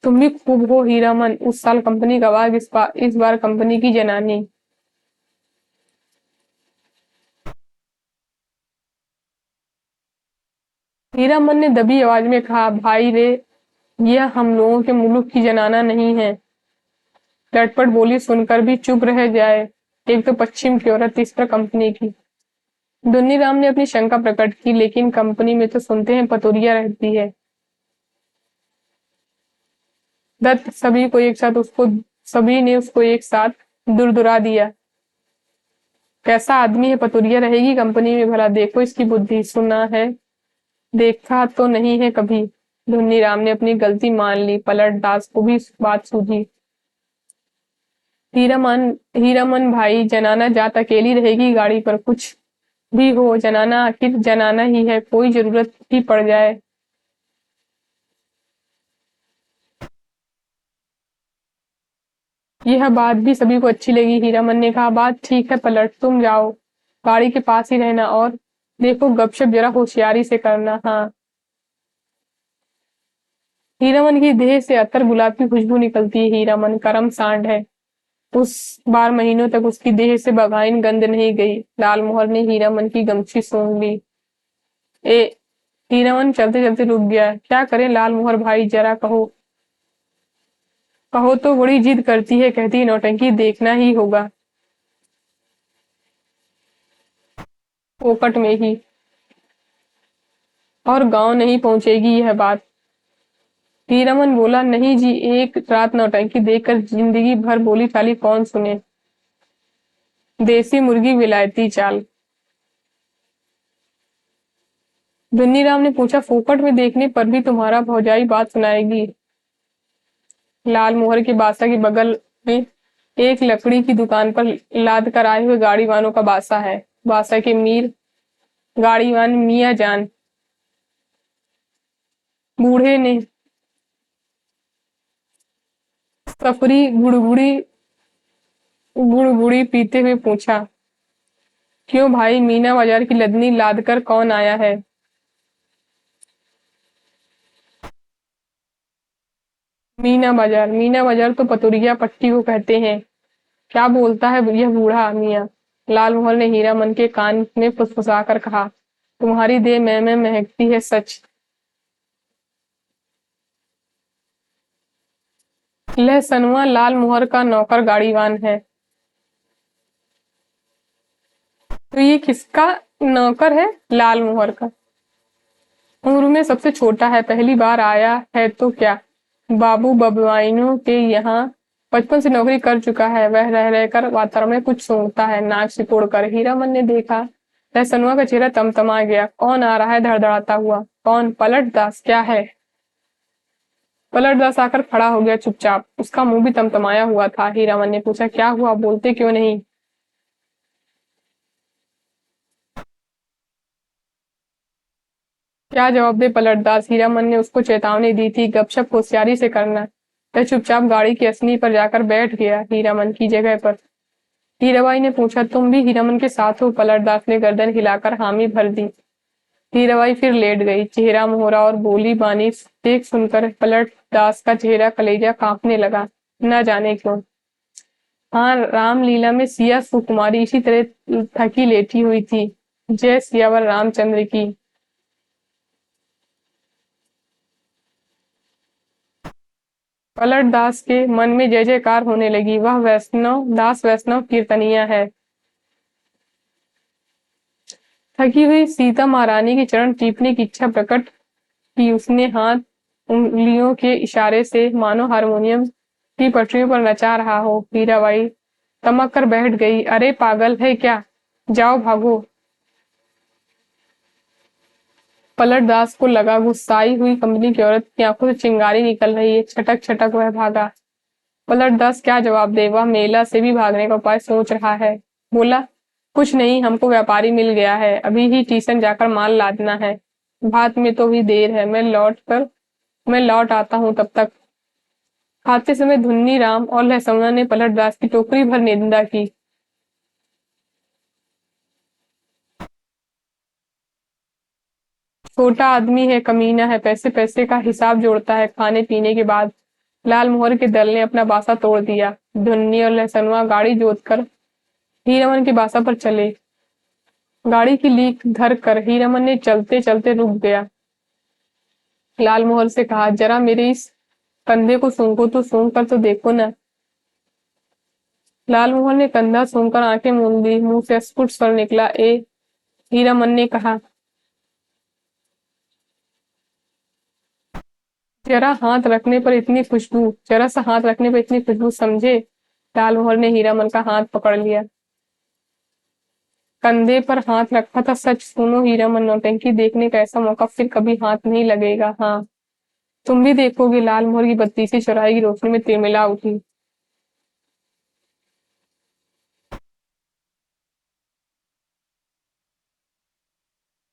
तुम भी खूब हो हीरामन, उस साल कंपनी का बाग, इस बार कंपनी की जनानी। हीरामन ने दबी आवाज में कहा, भाई रे, यह हम लोगों के मुल्क की जनाना नहीं है। लटपट बोली सुनकर भी चुप रह जाए। एक तो पश्चिम की औरत, तीसरा कंपनी की। दुन्नी राम ने अपनी शंका प्रकट की, लेकिन कंपनी में तो सुनते हैं पतोरिया रहती है। दत्त सभी ने उसको एक साथ दुरदुरा दिया। कैसा आदमी है, पतोरिया रहेगी कंपनी में भला? देखो इसकी बुद्धि। सुना है, देखा तो नहीं है कभी। धुन्नी राम ने अपनी गलती मान ली। पलट दास को भी बात सूझी। हीरामन हीरामन भाई, जनाना जात अकेली रहेगी गाड़ी पर, कुछ भी हो जनाना, आखिर जनाना ही है, कोई जरूरत ही पड़ जाए। यह बात भी सभी को अच्छी लगी। हीरामन ने कहा, बात ठीक है पलट, तुम जाओ, गाड़ी के पास ही रहना, और देखो गपशप जरा होशियारी से करना। हाँ। हीरामन की देह से अतर गुलाब की खुशबू निकलती है। हीरामन करम सांड है, उस बार महीनों तक उसकी देह से बगाइन गंध नहीं गई। लालमोहर ने हीरामन की गमछी सूंघ ली। ए हीरामन चलते चलते रुक गया। क्या करें लालमोहर भाई, जरा कहो। कहो तो बड़ी जिद करती है, कहती है नौटंकी देखना ही होगा। पोपट में ही, और गांव नहीं पहुंचेगी यह बात। हीरामन बोला, नहीं जी, एक रात नौटंकी देखकर जिंदगी भर बोली चाली कौन सुने। देसी मुर्गी विलायती चाल। दुन्नीराम ने पूछा, फोकट में देखने पर भी तुम्हारा भौजाई बात सुनाएगी? लाल मोहर के बासा के बगल में एक लकड़ी की दुकान पर लाद कर आए हुए गाड़ीवानों का बासा है। बासा के मीर गाड़ीवान मियाँ जान बूढ़े ने सफरी गुड़गुड़ी गुड़गुड़ी पीते हुए पूछा, क्यों भाई, मीना बाजार की लदनी लाद कर कौन आया है? मीना बाजार तो पतुरिया पट्टी को कहते हैं। क्या बोलता है यह बूढ़ा मियाँ? लालमोहन ने हीरामन के कान में फुसफुसा कर कहा, तुम्हारी देह में महकती है सच। लहसनुआ लालमोहर का नौकर गाड़ीवान है। तो ये किसका नौकर है? लालमोहर का। उम्र में सबसे छोटा है, पहली बार आया है तो क्या। बाबू बबुआइनों के यहाँ बचपन से नौकरी कर चुका है। वह रह रहकर वातावरण में कुछ सूंघता है, नाक सिकोड़कर। हीरामन ने देखा, लहसनुआ का चेहरा तमतमा गया। कौन आ रहा है धड़धड़ाता हुआ? कौन? पलट दास। क्या है? पलट दास आकर खड़ा हो गया चुपचाप। उसका मुंह भी तमतमाया हुआ था। हीरामन ने पूछा, क्या हुआ, बोलते क्यों नहीं? क्या जवाब दे पलटदास? हीरामन ने उसको चेतावनी दी थी, गपशप होशियारी से करना। वह चुपचाप गाड़ी की असनी पर जाकर बैठ गया, हीरामन की जगह पर। हीराबाई ने पूछा, तुम भी हीरामन के साथ हो? पलटदास ने गर्दन हिलाकर हामी भर दी। हीराबाई फिर लेट गई, चेहरा मोहरा और बोली बानी देख सुनकर पलटदास का चेहरा कलेजा कांपने लगा। न जाने क्यों। हाँ, रामलीला में सिया सुकुमारी इसी तरह थकी लेटी हुई थी। जय सियावर रामचंद्र की। पलट दास के मन में जय जयकार होने लगी। वह वैष्णव कीर्तनिया है। थकी हुई सीता महारानी के चरण टीपने की इच्छा प्रकट की उसने। हाथ उंगलियों के इशारे से मानो हारमोनियम की पटरियों पर नचा रहा हो। हीराबाई तमक कर बैठ गई। अरे पागल है क्या, जाओ भागो। पलट दास को लगा गुस्साई हुई कंपनी की औरत की आंखों से चिंगारी निकल रही है। छटक छटक वह भागा। पलटदास क्या जवाब दे? वह मेला से भी भागने का उपाय सोच रहा है। बोला, कुछ नहीं, हमको व्यापारी मिल गया है, अभी ही स्टेशन जाकर माल लादना है। बात में तो भी देर है, मैं लौट आता हूँ तब तक। खाते समय धुन्नी राम और लहसुना ने पलटदास की टोकरी भर निंदा की। छोटा आदमी है, कमीना है, पैसे पैसे का हिसाब जोड़ता है खाने पीने के बाद। लाल मोहर के दल ने अपना बासा तोड़ दिया। धुन्नी और लहसनुआ गाड़ी जोत कर हीरामन के बासा पर चले। गाड़ी की लीक धर कर हीरामन ने चलते चलते रुक गया। लालमोहर से कहा, जरा मेरे इस कंधे को सूंघो तो, सूंघ कर तो देखो ना। लालमोहर ने कंधा सूंघकर आंखें मूंद ली। मुंह से अस्फुट स्वर निकला, ए। हीरामन ने कहा, जरा सा हाथ रखने पर इतनी खुशबू, समझे? लालमोहर ने हीरामन का हाथ पकड़ लिया। कंधे पर हाथ रखा था सच, सुनो हीरामन, नौटंकी देखने का ऐसा मौका फिर कभी हाथ नहीं लगेगा। हाँ, तुम भी देखोगे। लालमोहर की बत्तीसी चौराहे की रोशनी में तिलमिला उठी।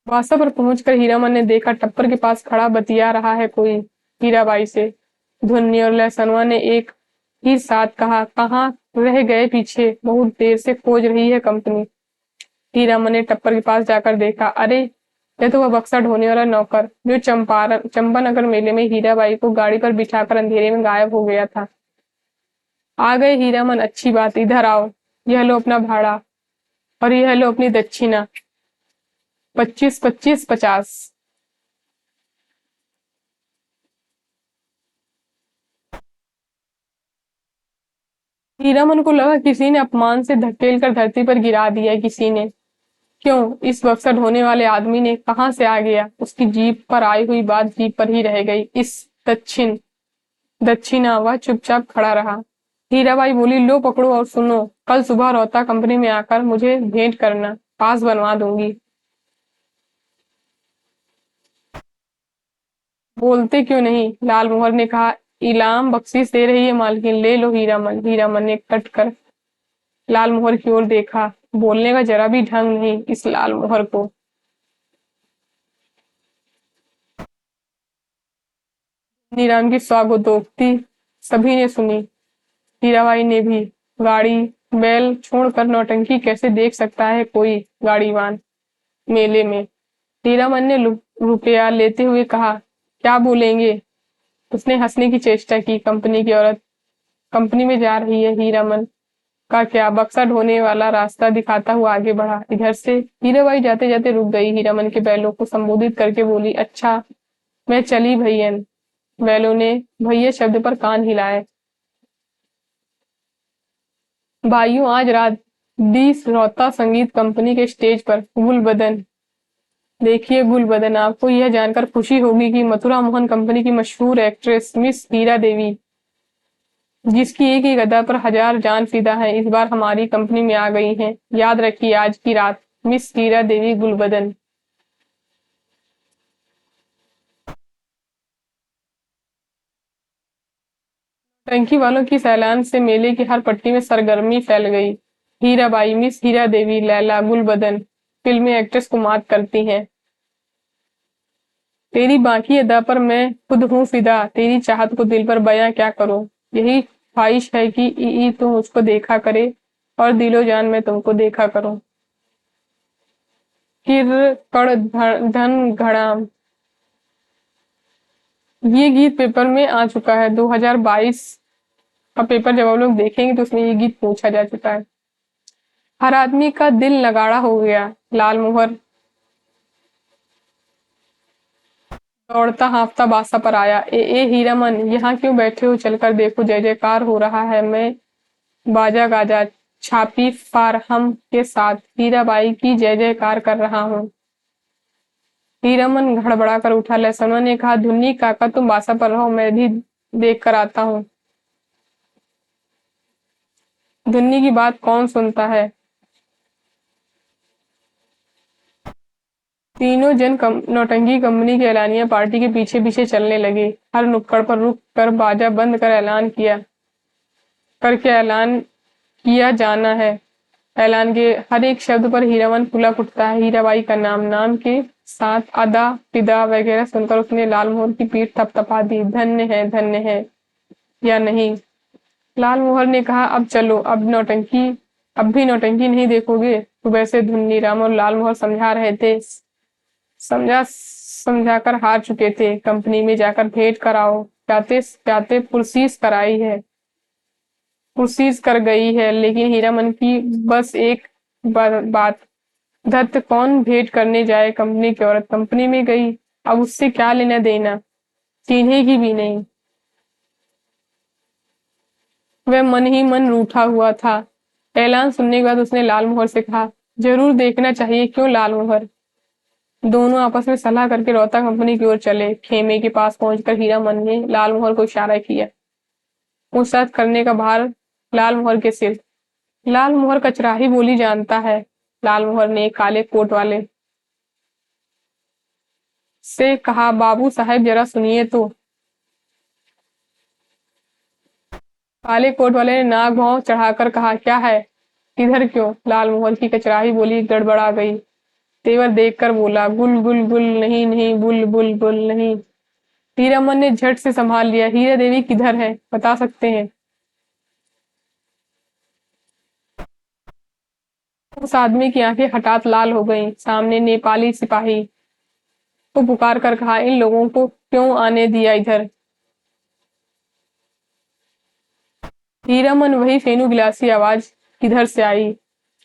बासा पर पहुंचकर हीरामन ने देखा टप्पर के पास खड़ा बतिया रहा है कोई हीराबाई से। धुन्नी और लहसनवा ने एक ही साथ कहा, कहाँ रह गए पीछे, बहुत देर से खोज रही है कंपनी। हीरामन ने टप्पर के पास जाकर देखा, अरे यह तो वह बक्सा ढोने वाला नौकर जो चंपानगर मेले में हीराबाई को गाड़ी पर बिठाकर अंधेरे में गायब हो गया था। आ गए हीरामन, अच्छी बात, इधर आओ, यह लो अपना भाड़ा और यह लो अपनी दक्षिणा, 25 25 50। हीरामन को लगा किसी ने अपमान से धकेल कर धरती पर गिरा दिया है। किसी ने? क्यों? इस बक्सा ढोने वाले आदमी ने? कहां से आ गया? उसकी जीप पर आई हुई बात जीप पर ही रह गई। इस दक्षिणा। वह चुपचाप खड़ा रहा। हीराबाई बोली, लो पकड़ो और सुनो, कल सुबह रोहता कंपनी में आकर मुझे भेंट करना, पास बनवा दूंगी। बोलते क्यों नहीं? लालमोहर ने कहा, इनाम बख्शीश दे रही है मालकिन, ले लो हीरामन। हीरामन ने कट कर लालमोहर की ओर देखा। बोलने का जरा भी ढंग नहीं इस लालमोहर को। नीराम की स्वागतोक्ति सभी ने सुनी, हीराबाई ने भी। गाड़ी बैल छोड़कर नौटंकी कैसे देख सकता है कोई गाड़ीवान मेले में? हीरामन ने रुपया लेते हुए कहा, क्या बोलेंगे? उसने हंसने की चेष्टा की। कंपनी की औरत कंपनी में जा रही है, हीरामन का क्या? बक्सा ढोने वाला रास्ता दिखाता हुआ आगे बढ़ा। इधर से। हीराबाई जाते जाते रुक गई। हीरामन के बैलों को संबोधित करके बोली, अच्छा मैं चली भैयन। बैलों ने भैया शब्द पर कान हिलाए। भाइयों, आज रात डी श्रोता संगीत कंपनी के स्टेज पर गुलबदन। देखिए गुलबदन, आपको यह जानकर खुशी होगी कि मथुरा मोहन कंपनी की मशहूर एक्ट्रेस मिस हीरा देवी, जिसकी एक ही अदा पर हजार जान फिदा है, इस बार हमारी कंपनी में आ गई हैं। याद रखिए आज की रात, मिस हीरा देवी गुलबदन। टंकी वालों की सैलान से मेले की हर पट्टी में सरगर्मी फैल गई। हीराबाई, मिस हीरा देवी, लैला, गुलबदन फिल्मी एक्ट्रेस को मात करती हैं। तेरी बाकी अदा पर मैं खुद हूँ फिदा, तेरी चाहत को दिल पर बयां क्या करूं। यही ख्वाहिश है कि ई तुम मुझको देखा करे और दिलो जान मैं तुमको देखा करूं। किर कड़ धन घड़ाम। ये गीत पेपर में आ चुका है। 2022 का पेपर जब आप लोग देखेंगे तो उसमें ये गीत पूछा जा चुका है। हर आदमी का दिल नगाड़ा हो गया। लालमोहर दौड़ता हाँफता बासा पर आया। ए हीरामन, यहाँ क्यों बैठे हो? चलकर देखो, जय जयकार हो रहा है। मैं बाजा गाजा छापी फारहम के साथ हीराबाई की जय जयकार कर रहा हूँ। हीरामन घड़बड़ा कर उठा। लहसनवा ने कहा, धुन्नी काका तुम बासा पर रहो, मैं भी देख कर आता हूँ। धुन्नी की बात कौन सुनता है? तीनों जन नौटंकी कंपनी की एलानिया पार्टी के पीछे पीछे चलने लगे। हर नुक्कड़ पर रुक कर बाजा बंद कर ऐलान किया जाना है। ऐलान के हर एक शब्द पर हीरामन फूला उठता है। हीराबाई का नाम नाम के साथ अदा पिदा वगैरह सुनकर उसने लालमोहर की पीठ थपथपा दी। धन्य है या नहीं? लालमोहर ने कहा, अब चलो, अब भी नौटंकी नहीं देखोगे? सुबह से धुन्नी राम और लालमोहर समझा रहे थे, समझाकर हार चुके थे। कंपनी में जाकर भेंट कराओ। प्याते प्याते पुरसीस कराई है, पुरसीस कर गई है, लेकिन हीरामन की बस एक बात, धत कौन भेंट करने जाए? कंपनी की औरत कंपनी में गई, अब उससे क्या लेना देना? चिन्हेगी भी नहीं। वह मन ही मन रूठा हुआ था। ऐलान सुनने के बाद उसने लालमोहर से कहा, जरूर देखना चाहिए। क्यों लालमोहर? दोनों आपस में सलाह करके रोहता कंपनी की ओर चले। खेमे के पास पहुंचकर हीरामन ने लालमोहर को इशारा किया। पूछताछ करने का भार लालमोहर के सिर। लालमोहर कचराही बोली जानता है। लालमोहर ने काले कोट वाले से कहा, बाबू साहेब जरा सुनिए तो। काले कोट वाले ने नाक भाव चढ़ाकर कहा, क्या है? इधर क्यों? लालमोहर की कचराही बोली गड़बड़ा गई। तेवर देखकर बोला, गुल गुल गुल नहीं नहीं, बुल बुल बुल नहीं। हीरामन ने झट से संभाल लिया, हीरा देवी किधर है, बता सकते हैं? उस आदमी की आंखें हठात लाल हो गईं। सामने नेपाली सिपाही को पुकार कर कहा, इन लोगों को क्यों आने दिया इधर? हीरामन वही फेनू गिलासी आवाज किधर से आई?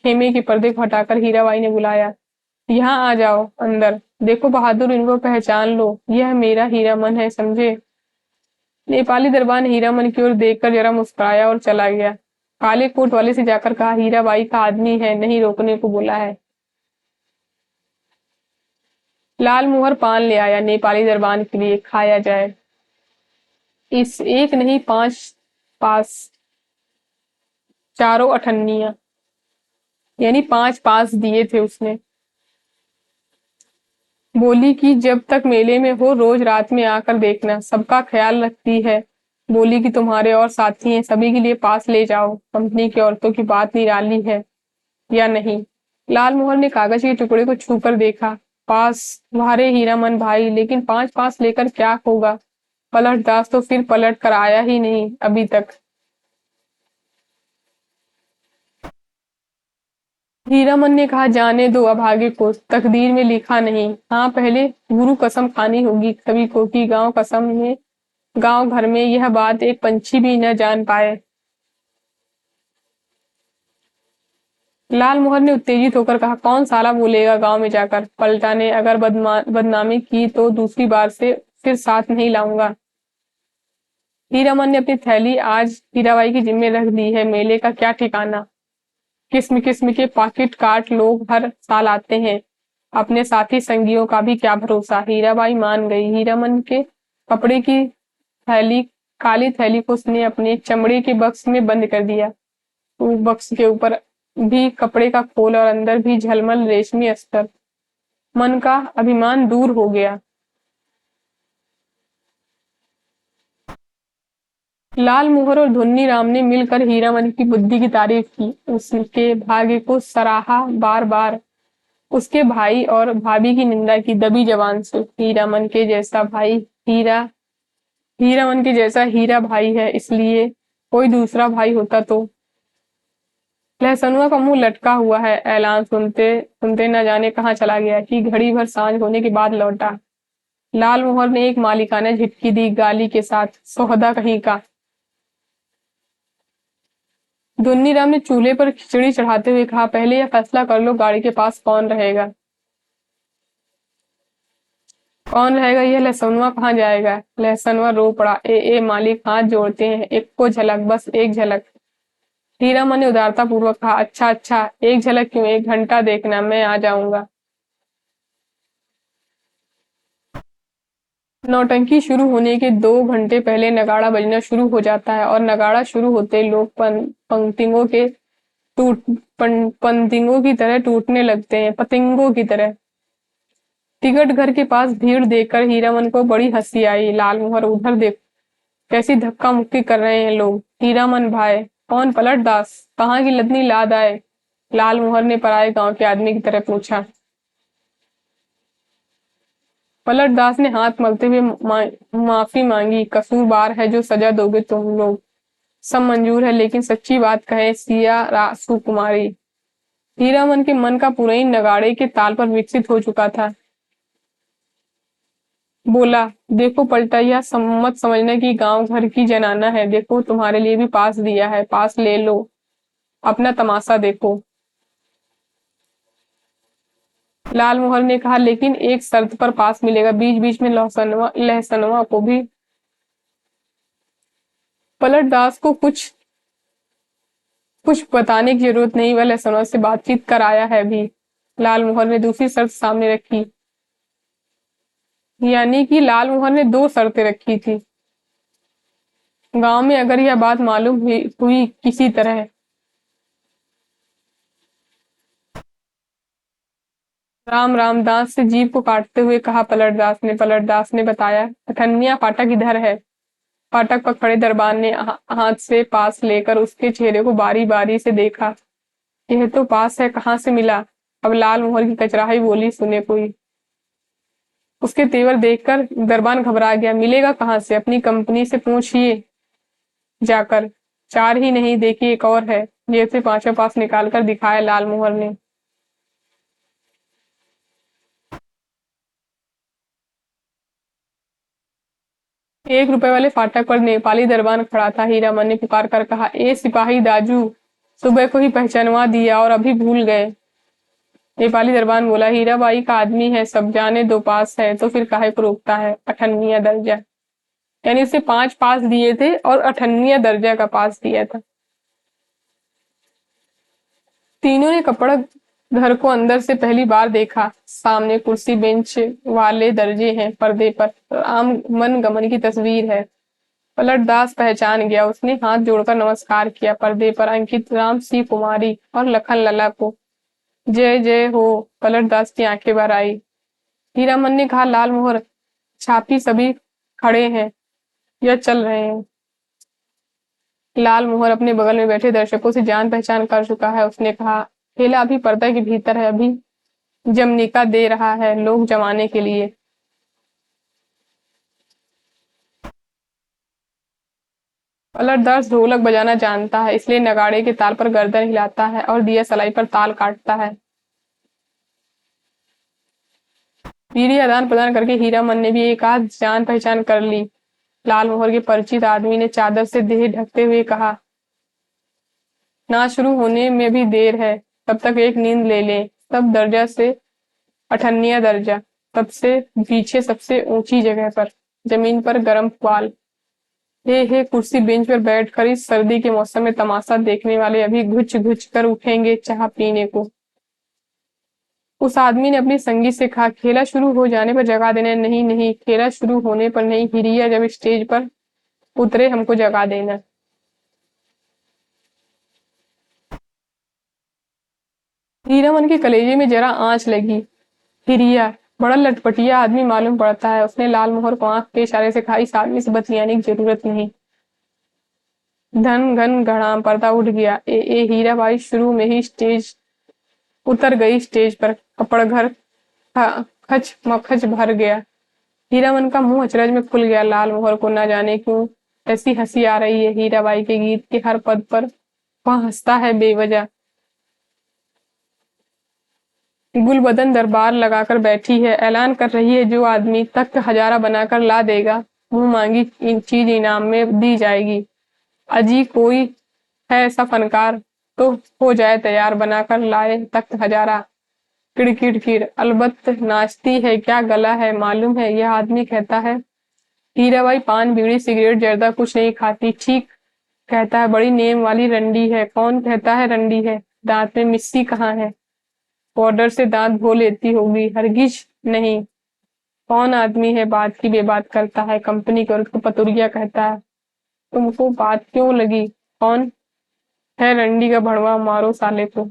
खेमे के पर्दे को हटाकर हीराबाई ने बुलाया, यहाँ आ जाओ अंदर। देखो बहादुर, इनको पहचान लो, यह मेरा हीरामन है, समझे? नेपाली दरबान हीरामन की ओर देखकर जरा मुस्कुराया और चला गया। काले कोट वाले से जाकर कहा, हीराबाई का आदमी है, नहीं रोकने को बोला है। लाल मुहर पान ले आया नेपाली दरबान के लिए, खाया जाए। इस एक नहीं, 5 पास, चारों अठन्नियां, यानी 5 पास दिए थे उसने। बोली कि जब तक मेले में हो रोज रात में आकर देखना, सबका ख्याल रखती है। बोली कि तुम्हारे और साथी हैं, सभी के लिए पास ले जाओ। कंपनी की औरतों की बात निराली है या नहीं? लाल मोहर ने कागज के टुकड़े को छूकर देखा। पास, वारे हीरामन भाई, लेकिन 5 पास लेकर क्या होगा? पलट दास तो फिर पलट कर आया ही नहीं अभी तक। हीरामन ने कहा, जाने दो अभागे को, तकदीर में लिखा नहीं। हाँ, पहले गुरु कसम खानी होगी सभी को कि गांव कसम में, गांव घर में यह बात एक पंछी भी न जान पाए। लाल मोहर ने उत्तेजित होकर कहा, कौन साला बोलेगा गांव में जाकर? पलटा ने अगर बदनामी की तो दूसरी बार से फिर साथ नहीं लाऊंगा। हीरामन ने अपनी थैली आज हीराबाई की जिम्मे रख दी है, मेले का क्या ठिकाना। किस्म किस्म के पॉकेट काट लोग हर साल आते हैं, अपने साथी संगियों का भी क्या भरोसा। हीराबाई मान गई। हीरामन के कपड़े की थैली, काली थैली को उसने अपने चमड़े के बक्स में बंद कर दिया। तो बक्स के ऊपर भी कपड़े का खोल और अंदर भी झलमल रेशमी अस्तर। मन का अभिमान दूर हो गया। लाल मोहर और धुन्नी राम ने मिलकर हीरामन की बुद्धि की तारीफ की, उसके भाग्य को सराहा बार बार। उसके भाई और भाभी की निंदा की दबी जबान से। हीरामन के जैसा भाई हीरा, हीरामन के जैसा हीरा भाई है, इसलिए कोई दूसरा भाई होता तो। लहसनुआ का मुंह लटका हुआ है, ऐलान सुनते सुनते न जाने कहाँ चला गया कि घड़ी भर सांझ होने के बाद लौटा। लाल मोहर ने एक मालिकाना झिटकी दी गाली के साथ, सोहदा कहीं का। दुन्नीराम ने चूल्हे पर खिचड़ी चढ़ाते हुए कहा, पहले यह फैसला कर लो गाड़ी के पास कौन रहेगा? कौन रहेगा? यह लहसनुआ कहाँ जाएगा? लहसनुआ रो पड़ा, ए मालिक, हाथ जोड़ते हैं, एक को झलक, बस एक झलक। हीरामन ने उदारता पूर्वक कहा, अच्छा अच्छा, एक झलक क्यों, 1 घंटा देखना, मैं आ जाऊंगा। नौटंकी शुरू होने के 2 घंटे पहले नगाड़ा बजना शुरू हो जाता है और नगाड़ा शुरू होते लोग पंक्तियों के पंतिंगों की तरह टूटने लगते हैं, पतिंगों की तरह। टिकट घर के पास भीड़ देखकर हीरामन को बड़ी हंसी आई। लाल मोहर, उधर देख, कैसी धक्का मुक्की कर रहे हैं लोग। हीरामन भाई, कौन? पलट दास, कहाँ की लदनी लाद आए? लाल मोहर ने पराए गांव के आदमी की तरह पूछा। पलट दास ने हाथ मलते हुए माफी मांगी, कसूरबार है जो सजा दोगे तुम लोग, सब मंजूर है, लेकिन सच्ची बात कहे सिया सुकुमारी। हीरामन के मन का पुरई नगाड़े के ताल पर विकसित हो चुका था। बोला, देखो पलटा, यह मत समझना कि गांव घर की जनाना है। देखो तुम्हारे लिए भी पास दिया है, पास ले लो, अपना तमाशा देखो। लाल मोहर ने कहा, लेकिन एक शर्त पर पास मिलेगा। बीच बीच में लहसनवा को भी। पलट दास को कुछ कुछ बताने की जरूरत नहीं, वह लहसनवा से बातचीत कर आया है भी। लाल मोहर ने दूसरी शर्त सामने रखी, यानी कि लाल मोहर ने 2 शर्तें रखी थी। गांव में अगर यह बात मालूम हुई किसी तरह, राम रामदास से जीभ को काटते हुए कहा पलटदास ने बताया, अठन्निया फाटक इधर है। फाटक पर खड़े दरबान ने हाथ से पास लेकर उसके चेहरे को बारी बारी से देखा। यह तो पास है, कहाँ से मिला? अब लाल मोहर की कचराही बोली सुने कोई। उसके तेवर देखकर दरबान घबरा गया। मिलेगा कहाँ से? अपनी कंपनी से पूछिए जाकर। चार ही नहीं, देखिए एक और है। जेब से पांचों पास निकाल कर दिखाया लाल मोहर ने। ₹1 वाले फाटक पर नेपाली दरबान खड़ा था। हीरामन ने पुकार कर कहा, ए सिपाही दाजू, सुबह को ही पहचानवा दिया और अभी भूल गए। नेपाली दरबान बोला, हीराबाई का आदमी है, सब जाने दो, पास है तो फिर काहे को रोकता है? 98वां दर्जा। यानी उसे 5 पास दिए थे और 98वां दर्जा का पास दिया था। तीनों ने कपड़ा घर को अंदर से पहली बार देखा। सामने कुर्सी बेंच वाले दर्जे हैं, पर्दे पर राम मन गमन की तस्वीर है। पलट दास पहचान गया। उसने हाथ जोड़कर नमस्कार किया। पर्दे पर अंकित राम सी कुमारी और लखन लला को जय जय हो। पलट दास की आंखें भर आई। हीरामन ने कहा, लाल मोहर छापी सभी खड़े हैं या चल रहे हैं? लाल मोहर अपने बगल में बैठे दर्शकों से जान पहचान कर चुका है। उसने कहा, खेला अभी पर्दा के भीतर है, अभी जमनिका दे रहा है लोग जमाने के लिए। पलटदार ढोलक बजाना जानता है, इसलिए नगाड़े के ताल पर गर्दन हिलाता है और दिया सलाई पर ताल काटता है। बीड़ी आदान प्रदान करके हीरामन ने भी एक आध जान पहचान कर ली। लाल मोहर के परिचित आदमी ने चादर से देह ढकते हुए कहा, नाच शुरू होने में भी देर है, तब तक एक नींद ले लें। तब दर्जा से 98वां दर्जा, तब से पीछे सबसे ऊंची जगह पर, जमीन पर गरम पुआल। हे कुर्सी बेंच पर बैठकर इस सर्दी के मौसम में तमाशा देखने वाले अभी घुच घुच कर उठेंगे चाह पीने को। उस आदमी ने अपनी संगी से कहा, खेला शुरू हो जाने पर जगा देना। नहीं नहीं, खेला शुरू होने पर नहीं, हिरिया जब स्टेज पर उतरे हमको जगा देना। हीरामन के कलेजे में जरा आंच लगी। हिरिया बड़ा लटपटिया आदमी मालूम पड़ता है। उसने लाल मोहर को आंख के इशारे से कहा, इस आदमी से बतियाने की जरूरत नहीं। धन घन घड़ाम पर्दा उठ गया। हीरा बाई शुरू में ही स्टेज उतर गई। स्टेज पर कपड़ घर खच मखच भर गया। हीरामन का मुंह अचरज में खुल गया। लाल मोहर को न जाने क्यों ऐसी हंसी आ रही है। हीराबाई के गीत के हर पद पर वह हंसता है बेवजह। गुलबदन दरबार लगाकर बैठी है, ऐलान कर रही है, जो आदमी तख्त हजारा बनाकर ला देगा, मुंह मांगी चीज इनाम में दी जाएगी। अजी कोई है ऐसा फनकार तो हो जाए तैयार, बनाकर लाए तख्त हजारा। किड़किड़ अलबत्त नाचती है, क्या गला है मालूम है। यह आदमी कहता है, हीराबाई पान बीड़ी सिगरेट जर्दा कुछ नहीं खाती। ठीक कहता है, बड़ी नेम वाली रंडी है। कौन कहता है रंडी है? दांत में मिस्सी कहाँ है? पाउडर से दांत धो लेती होगी। हरगिज नहीं। कौन आदमी है बात की बेबात करता है? कंपनी के औरत को पतुरिया कहता है। तुमको बात क्यों लगी? कौन है रंडी का भड़वा? मारो साले को।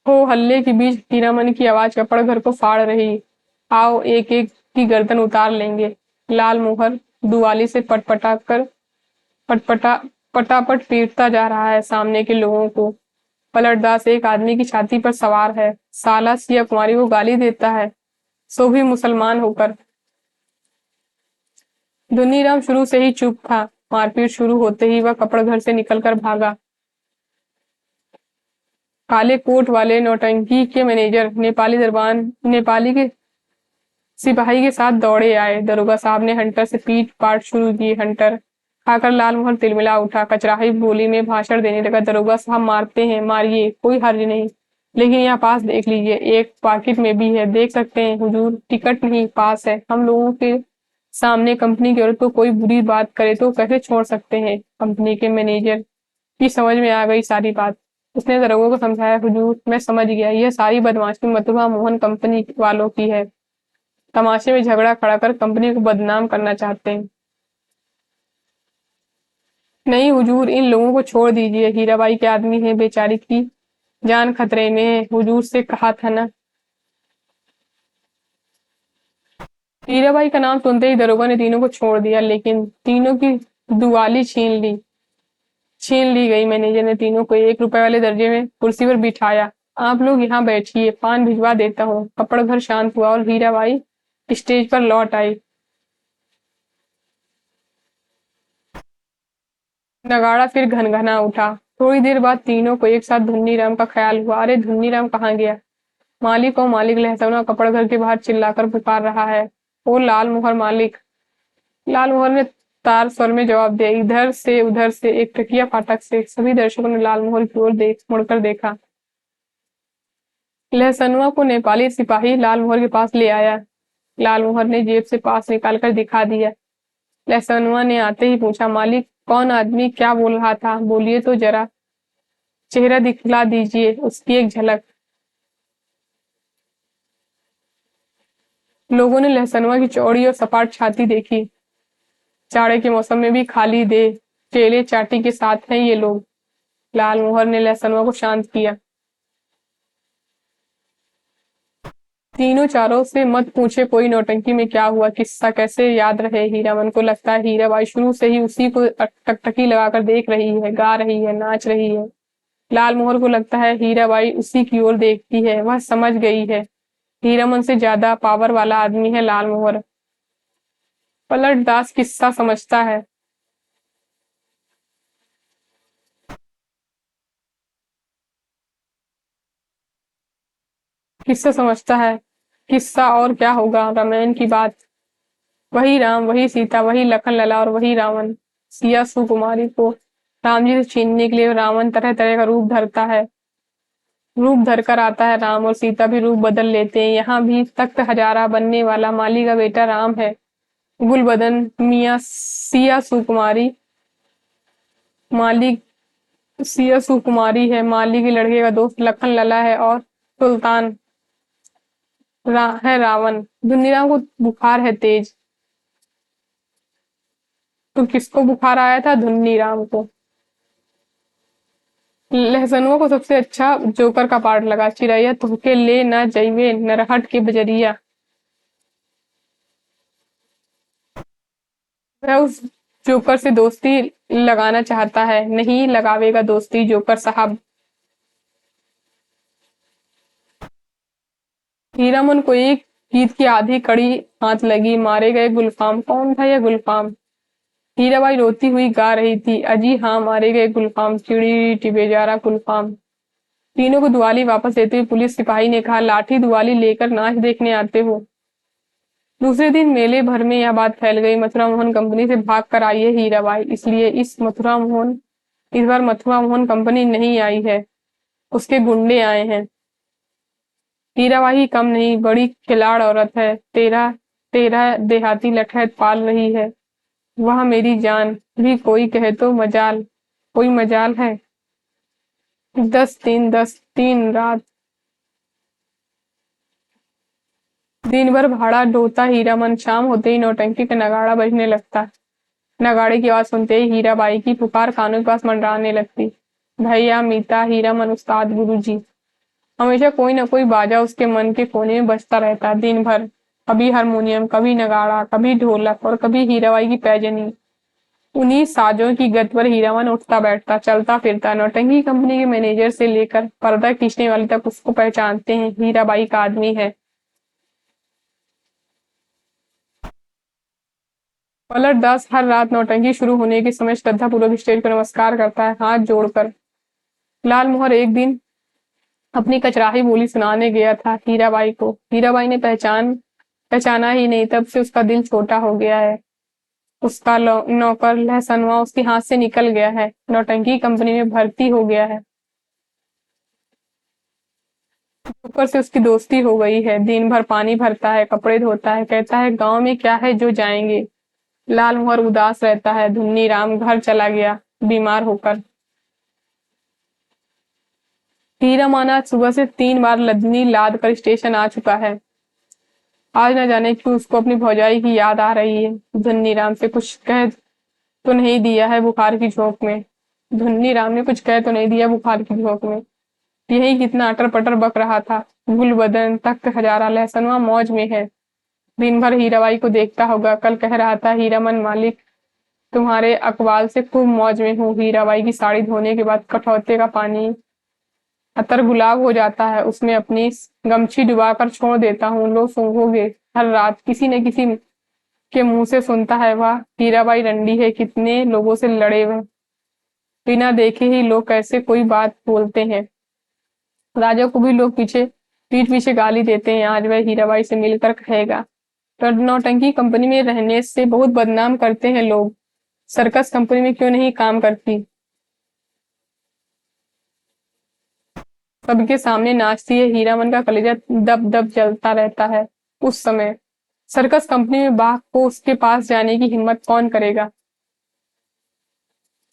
हो हल्ले के बीच हीरामन की आवाज कपड़ घर को फाड़ रही। आओ एक एक की गर्दन उतार लेंगे। लाल मोहर दुआली से पटपटा पटापट पीटता जा रहा है सामने के लोगों को। पलटदास एक आदमी की छाती पर सवार है। साला सिया कुमारी को गाली देता है, सो भी मुसलमान होकर। दुनीराम शुरू से ही चुप था। मारपीट शुरू होते ही वह कपड़ घर से निकलकर भागा। काले कोट वाले नौटंकी के मैनेजर नेपाली के सिपाही के साथ दौड़े आए। दरोगा साहब ने हंटर से पीट पाट शुरू की। हंटर खाकर लाल मोहर तिलमिला उठा। कचराही बोली में भाषण देने लगा, दरोगा साहब मारते हैं, मारिए, कोई हर्ज नहीं, लेकिन यहाँ पास देख लीजिए, एक पॉकेट में भी है, देख सकते हैं हुजूर, टिकट नहीं, पास है। हम लोगों के सामने कंपनी की औरत को कोई बुरी बात करे तो कैसे छोड़ सकते हैं? कंपनी के मैनेजर की समझ में आ गई सारी बात। उसने दरोगा को समझाया, हुजूर मैं समझ गया, यह सारी बदमाशी मथुरा मोहन कंपनी वालों की है। तमाशे में झगड़ा खड़ा कर कंपनी को बदनाम करना चाहते हैं। नहीं हुजूर, इन लोगों को छोड़ दीजिए, हीराबाई के आदमी है, बेचारी की जान खतरे में है, हुजूर से कहा था ना। हीराबाई का नाम सुनते ही दरोगा ने तीनों को छोड़ दिया, लेकिन तीनों की दुआली छीन ली। छीन ली गई। मैनेजर ने तीनों को 1 रुपए वाले दर्जे में कुर्सी पर बिठाया। आप लोग यहाँ बैठिए, पान भिजवा देता हूँ। कपड़ घर शांत हुआ और हीराबाई स्टेज पर लौट आई। नगाड़ा फिर घनघना उठा। थोड़ी देर बाद तीनों को एक साथ धुन्नीराम का ख्याल हुआ। अरे धुन्नीराम कहाँ गया? मालिक और मालिक लहसुना कपड़ घर के बाहर चिल्लाकर पुकार रहा है। ओ लाल मोहर मालिक। लाल मोहर ने तार स्वर में जवाब दिया। इधर से उधर से, एक टकिया फाटक से। सभी दर्शकों ने लाल मोहर की ओर मुड़कर देखा। लहसनुआ को नेपाली सिपाही लाल मोहर के पास ले आया। लाल मोहर ने जेब से पास निकालकर दिखा दिया। लहसनुआ ने आते ही पूछा, मालिक कौन आदमी क्या बोल रहा था? बोलिए तो जरा, चेहरा दिखला दीजिए उसकी एक झलक। लोगों ने लहसनुआ की चौड़ी और सपाट छाती देखी। जाड़े के मौसम में भी खाली दे केले चाटी के साथ हैं ये लोग। लाल मोहर ने लहसनुआ को शांत किया। तीनों चारों से मत पूछे कोई नौटंकी में क्या हुआ, किस्सा कैसे याद रहे। हीरामन को लगता है हीराबाई शुरू से ही उसी को टकटकी लगाकर देख रही है, गा रही है, नाच रही है। लाल मोहर को लगता है हीराबाई उसी की ओर देखती है, वह समझ गई है। हीरामन से ज्यादा पावर वाला आदमी है लाल मोहर। पलट दास किस्सा समझता है। किस्सा समझता है। किस्सा और क्या होगा, रामायण की बात। वही राम, वही सीता, वही लखन लला और वही रावण। सिया सुकुमारी को राम जी से छीनने के लिए रावण तरह तरह का रूप धरता है। रूप धरकर आता है राम, और सीता भी रूप बदल लेते हैं। यहाँ भी तख्त हजारा बनने वाला माली का बेटा राम है। गुलबदन मियाँ सिया सुकुमारी माली सिया सुकुमारी है। माली के लड़के का दोस्त लखन लला है, और सुल्तान है रावण। दुनिया को बुखार है तेज। तो किसको बुखार आया था? धुन्नी राम को। लहसनुआ को सबसे अच्छा जोकर का पार्ट लगा। चिरैया तुहके ले ना जइवे नरहट के बजरिया। वह उस जोकर से दोस्ती लगाना चाहता है। नहीं लगावेगा दोस्ती जोकर साहब। हीरामन को एक गीत की आधी कड़ी हाथ लगी। मारे गए गुलफाम। कौन था यह गुलफाम? हीराबाई रोती हुई गा रही थी। अजी हाँ, मारे गए गुलफाम, चिड़ी टिबेजारा गुलफाम। तीनों को दुआली वापस देते हुए पुलिस सिपाही ने कहा, लाठी दुआली लेकर नाच देखने आते हो? दूसरे दिन मेले भर में यह बात फैल गई। मथुरा मोहन कंपनी से भाग कर आई है हीराबाई, इसलिए इस बार मथुरा मोहन कंपनी नहीं आई है, उसके गुंडे आए हैं। हीराबाई कम नहीं, बड़ी खिलाड़ औरत है। तेरा तेरा देहाती लठैत पाल रही है। वह मेरी जान भी कोई कहे तो मजाल, कोई मजाल है। 10 दिन 10 दिन रात दिन भर भाड़ा ढोता हीरामन। शाम होते ही नौटंकी का नगाड़ा बजने लगता। नगाड़े की आवाज सुनते ही हीराबाई की पुकार कानों के पास मंडराने लगती। भैया, मीता, हीरामन, उस्ताद, गुरुजी। हमेशा कोई ना कोई बाजा उसके मन के कोने में बजता रहता दिन भर। कभी हारमोनियम, कभी नगाड़ा, कभी ढोलक और कभी हीराबाई की पैजनी। उन्हीं साजों की गत पर हीरामन उठता बैठता, चलता फिरता। नौटंकी कंपनी के मैनेजर से लेकर पर्दा खींचने वाले तक उसको पहचानते हैं, हीराबाई का आदमी है। पलट दास हर रात नौटंकी शुरू होने के समय श्रद्धापूर्वक स्टेज पर नमस्कार करता है, हाथ जोड़कर। लाल मोहर एक दिन अपनी कचराही बोली सुनाने गया था हीराबाई को। हीराबाई ने पहचाना ही नहीं। तब से उसका दिल छोटा हो गया है। उसका नौकर लहसनुआ उसके हाथ से निकल गया है, नौटंकी कंपनी में भर्ती हो गया है। ऊपर से उसकी दोस्ती हो गई है। दिन भर पानी भरता है, कपड़े धोता है, कहता है गांव में क्या है जो जाएंगे। लाल मोहर उदास रहता है। धुन्नी राम घर चला गया बीमार होकर। हीरा माना सुबह से 3 बार लदनी लाद कर स्टेशन आ चुका है। आज न जाने क्यों उसको अपनी भौजाई की याद आ रही है। धुन्नी राम से कुछ कह तो नहीं दिया है बुखार की झोंक में। धुन्नी राम ने कुछ कह तो नहीं दिया बुखार की झोंक में। यही कितना अटर पटर बक रहा था। गुलबदन, तख्त हजारा, लहसनुआ मौज में है। दिन भर हीराबाई को देखता होगा। कल कह रहा था हीरामन मालिक तुम्हारे अकबाल से खूब मौज में हूँ। हीराबाई की साड़ी धोने के बाद कठौते का पानी अतर गुलाब हो जाता है, उसमें अपनी गमछी डुबाकर छोड़ देता हूँ। लो सूंघोगे। हर रात किसी न किसी के मुंह से सुनता है, वह हीराबाई रंडी है, कितने लोगों से लड़े वह, बिना देखे ही लोग कैसे कोई बात बोलते हैं। राजा को भी लोग पीठ पीछे गाली देते हैं। आज वह हीराबाई से मिलकर कहेगा, तो नौटंकी कंपनी में रहने से बहुत बदनाम करते हैं लोग, सर्कस कंपनी में क्यों नहीं काम करती, सबके सामने नाचती है। हीरामन का कलेजा दब दब जलता रहता है। उस समय सर्कस कंपनी में बाघ को उसके पास जाने की हिम्मत कौन करेगा।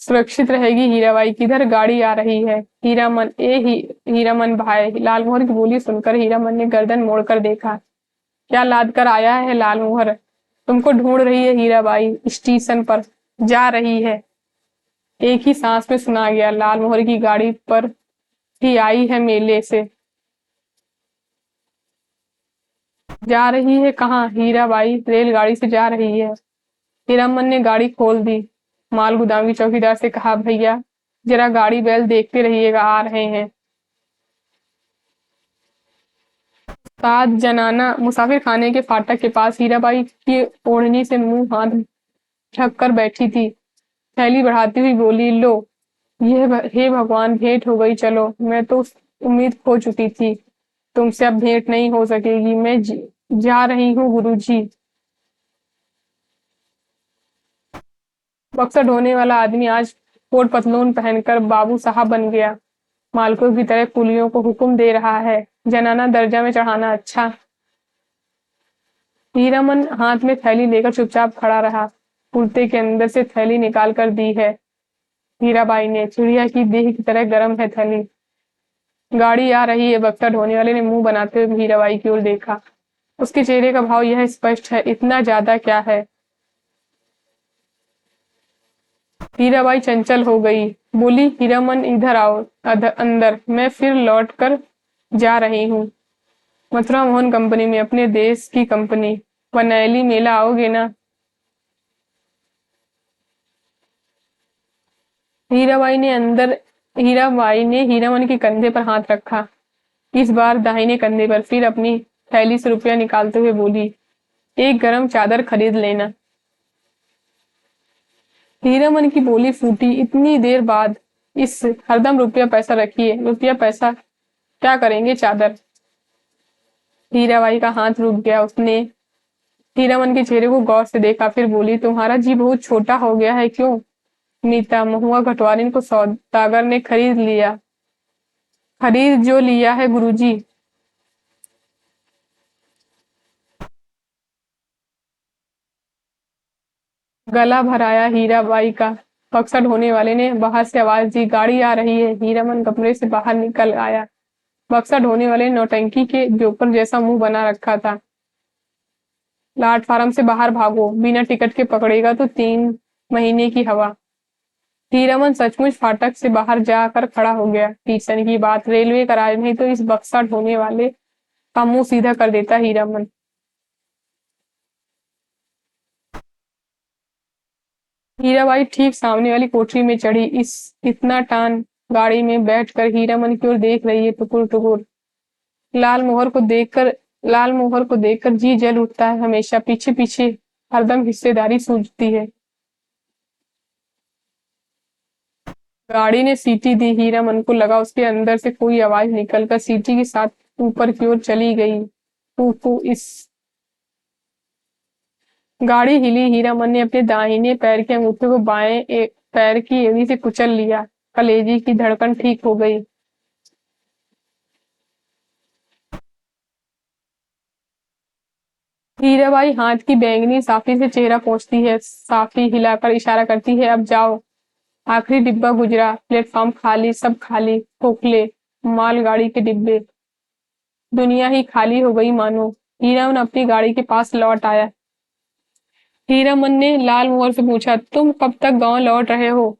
सुरक्षित रहेगी हीराबाई। किधर गाड़ी आ रही है। हीरामन हीरामन भाई। लालमोहर की बोली सुनकर हीरामन ने गर्दन मोड़कर देखा। क्या लाद कर आया है लालमोहर। तुमको ढूंढ रही है हीराबाई, स्टेशन पर जा रही है। एक ही सांस में सुना गया। लालमोहर की गाड़ी पर ही आई है मेले से। जा रही है कहाँ। हीराबाई रेलगाड़ी से जा रही है। हीरामन ने गाड़ी खोल दी। माल गुदाम की चौकीदार से कहा, भैया जरा गाड़ी बैल देखते रहिएगा, आ रहे हैं। सात जनाना मुसाफिर खाने के फाटक के पास हीराबाई की ओढ़नी से मुंह हाथ ढक कर बैठी थी। थैली बढ़ाती हुई बोली, लो हे भगवान, भेंट हो गई। चलो, मैं तो उम्मीद खो चुकी थी, तुमसे अब भेंट नहीं हो सकेगी। मैं जा रही हूँ गुरुजी। बक्सर ढोने वाला आदमी आज कोट पतलून पहनकर बाबू साहब बन गया। मालकों की तरह कुलियों को हुक्म दे रहा है, जनाना दर्जा में चढ़ाना। अच्छा। हीरामन हाथ में थैली लेकर चुपचाप खड़ा रहा। कुर्ते के अंदर से थैली निकाल कर दी है हीराबाई ने। चिड़िया की देह की तरह गर्म है थैली। गाड़ी आ रही है। बक्सा ढोने वाले ने मुंह बनाते हुए हीराबाई की ओर देखा। उसके चेहरे का भाव यह स्पष्ट है, इतना ज्यादा क्या है। हीराबाई चंचल हो गई, बोली, हीरामन इधर आओ अंदर। मैं फिर लौट कर जा रही हूँ मथुरा मोहन कंपनी में, अपने देश की कंपनी। वनैली मेला आओगे ना। हीराबाई ने हीरामन के कंधे पर हाथ रखा, इस बार दाहिने कंधे पर। फिर अपनी थैली से रुपया निकालते हुए बोली, एक गरम चादर खरीद लेना। हीरामन की बोली फूटी, इतनी देर बाद इस हरदम रुपया पैसा रखिए। रुपया पैसा क्या करेंगे, चादर। हीराबाई का हाथ रुक गया। उसने हीरामन के चेहरे को गौर से देखा, फिर बोली, तुम्हारा जी बहुत छोटा हो गया है क्यों। नीता महुआ घटवारिन को सौदागर ने खरीद लिया। खरीद जो लिया है गुरुजी। गला भराया हीराबाई का। बक्सर ढोने वाले ने बाहर से आवाज दी, गाड़ी आ रही है। हीरामन कमरे से बाहर निकल आया। बक्सर ढोने वाले ने नौटंकी के जोकर जैसा मुंह बना रखा था। प्लेटफार्म से बाहर भागो, बिना टिकट के पकड़ेगा तो 3 महीने की हवा। हीरामन सचमुच फाटक से बाहर जाकर खड़ा हो गया। स्टेशन की बात रेलवे कराए, नहीं तो इस बक्सा ढोने वाले का मुंह सीधा कर देता हीरामन। हीराबाई ठीक सामने वाली कोठरी में चढ़ी। इस इतना टान गाड़ी में बैठकर हीरामन की ओर देख रही है, टुकुर टुकुर। लाल मोहर को देखकर जी जल उठता है। हमेशा पीछे पीछे हरदम हिस्सेदारी सूझती है। गाड़ी ने सीटी दी। हीरामन को लगा उसके अंदर से कोई आवाज निकलकर सीटी के साथ ऊपर की ओर चली गई। फू इस गाड़ी हिली। हीरामन ने अपने दाहिने पैर के अंगूठे को बाएं पैर की एड़ी से कुचल लिया। कलेजी की धड़कन ठीक हो गई। हीराबाई हाथ की बैंगनी साफी से चेहरा पोंछती है, साफी हिलाकर इशारा करती है, अब जाओ। आखिरी डिब्बा गुजरा। प्लेटफॉर्म खाली, सब खाली, खोखले मालगाड़ी के डिब्बे। दुनिया ही खाली हो गई मानो। हीरामन अपनी गाड़ी के पास लौट आया। हीरामन ने लाल मोहर से पूछा, तुम कब तक गांव लौट रहे हो।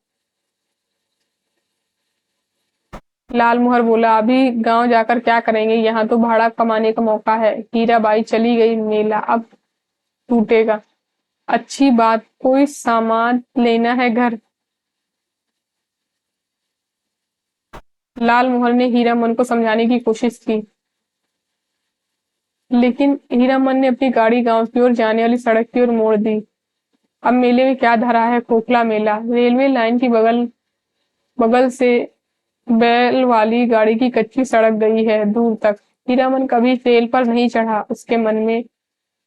लाल मोहर बोला, अभी गांव जाकर क्या करेंगे, यहाँ तो भाड़ा कमाने का मौका है। हीराबाई चली गई। मेला अब टूटेगा। अच्छी बात, कोई सामान लेना है घर। लालमोहन ने हीरामन को समझाने की कोशिश की, लेकिन हीरामन ने अपनी गाड़ी गांव की ओर जाने वाली सड़क की ओर मोड़ दी। अब मेले में क्या धरा है, खोखला मेला। रेलवे लाइन की बगल बगल से बैल वाली गाड़ी की कच्ची सड़क गई है दूर तक। हीरामन कभी रेल पर नहीं चढ़ा। उसके मन में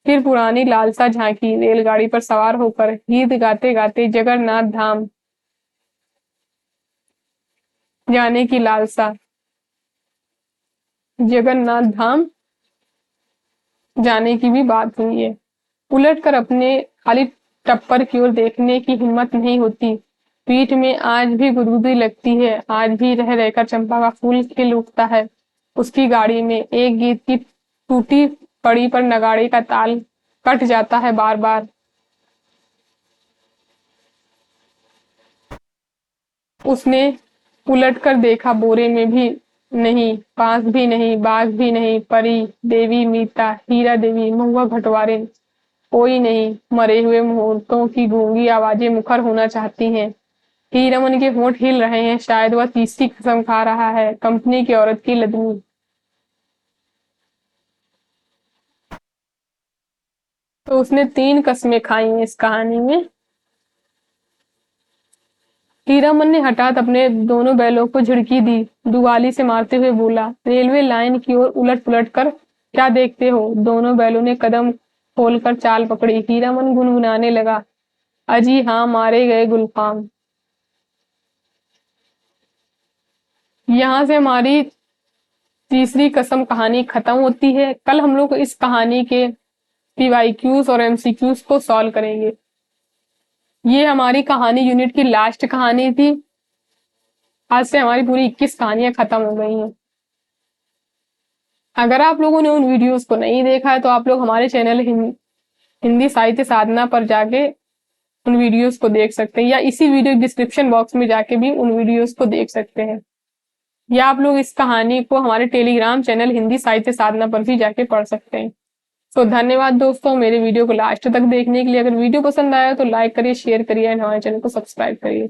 फिर पुरानी लालसा झांकी, रेलगाड़ी पर सवार होकर गीत गाते गाते जगन्नाथ धाम जाने की लालसा। जगन्नाथ धाम जाने की भी बात हुई है। उलटकर अपने खाली टप्पर की ओर देखने की हिम्मत नहीं होती। पीठ में आज भी गुदगुदी लगती है। आज भी रह रहकर चंपा का फूल खिल उठता है। उसकी गाड़ी में एक गीत की टूटी पड़ी पर नगाड़े का ताल कट जाता है बार बार। उसने उलटकर देखा, बोरे में भी नहीं, बांस भी नहीं, बाघ भी नहीं, परी देवी, मीता, हीरा देवी, महुआ घटवारिन, कोई नहीं। मरे हुए मुहूर्तों की गूंगी आवाजें मुखर होना चाहती हैं। हीरामन के होंठ हिल रहे हैं। शायद वह तीसरी कसम खा रहा है, कंपनी की औरत की लदनी। तो उसने 3 कस्में खाई हैं इस कहानी में। हीरामन ने हठात अपने दोनों बैलों को झिड़की दी, दुआली से मारते हुए बोला, रेलवे लाइन की ओर उलट पुलट कर क्या देखते हो। दोनों बैलों ने कदम खोलकर चाल पकड़ी। हीरामन गुनगुनाने लगा, अजी हाँ, मारे गए गुलफाम। यहाँ से हमारी तीसरी कसम कहानी खत्म होती है। कल हम लोग इस कहानी के पीवाईक्यूज और एमसीक्यूज को सॉल्व करेंगे। ये हमारी कहानी यूनिट की लास्ट कहानी थी। आज से हमारी पूरी 21 कहानियां खत्म हो गई हैं। अगर आप लोगों ने उन वीडियोस को नहीं देखा है तो आप लोग हमारे चैनल हिंदी साहित्य साधना पर जाके उन वीडियोस को देख सकते हैं, या इसी वीडियो डिस्क्रिप्शन बॉक्स में जाके भी उन वीडियोस को देख सकते हैं, या आप लोग इस कहानी को हमारे टेलीग्राम चैनल हिंदी साहित्य साधना पर भी जाके पढ़ सकते हैं। तो धन्यवाद दोस्तों मेरे वीडियो को लास्ट तक देखने के लिए। अगर वीडियो पसंद आया तो लाइक करिए, शेयर करिए एंड हमारे चैनल को सब्सक्राइब करिए।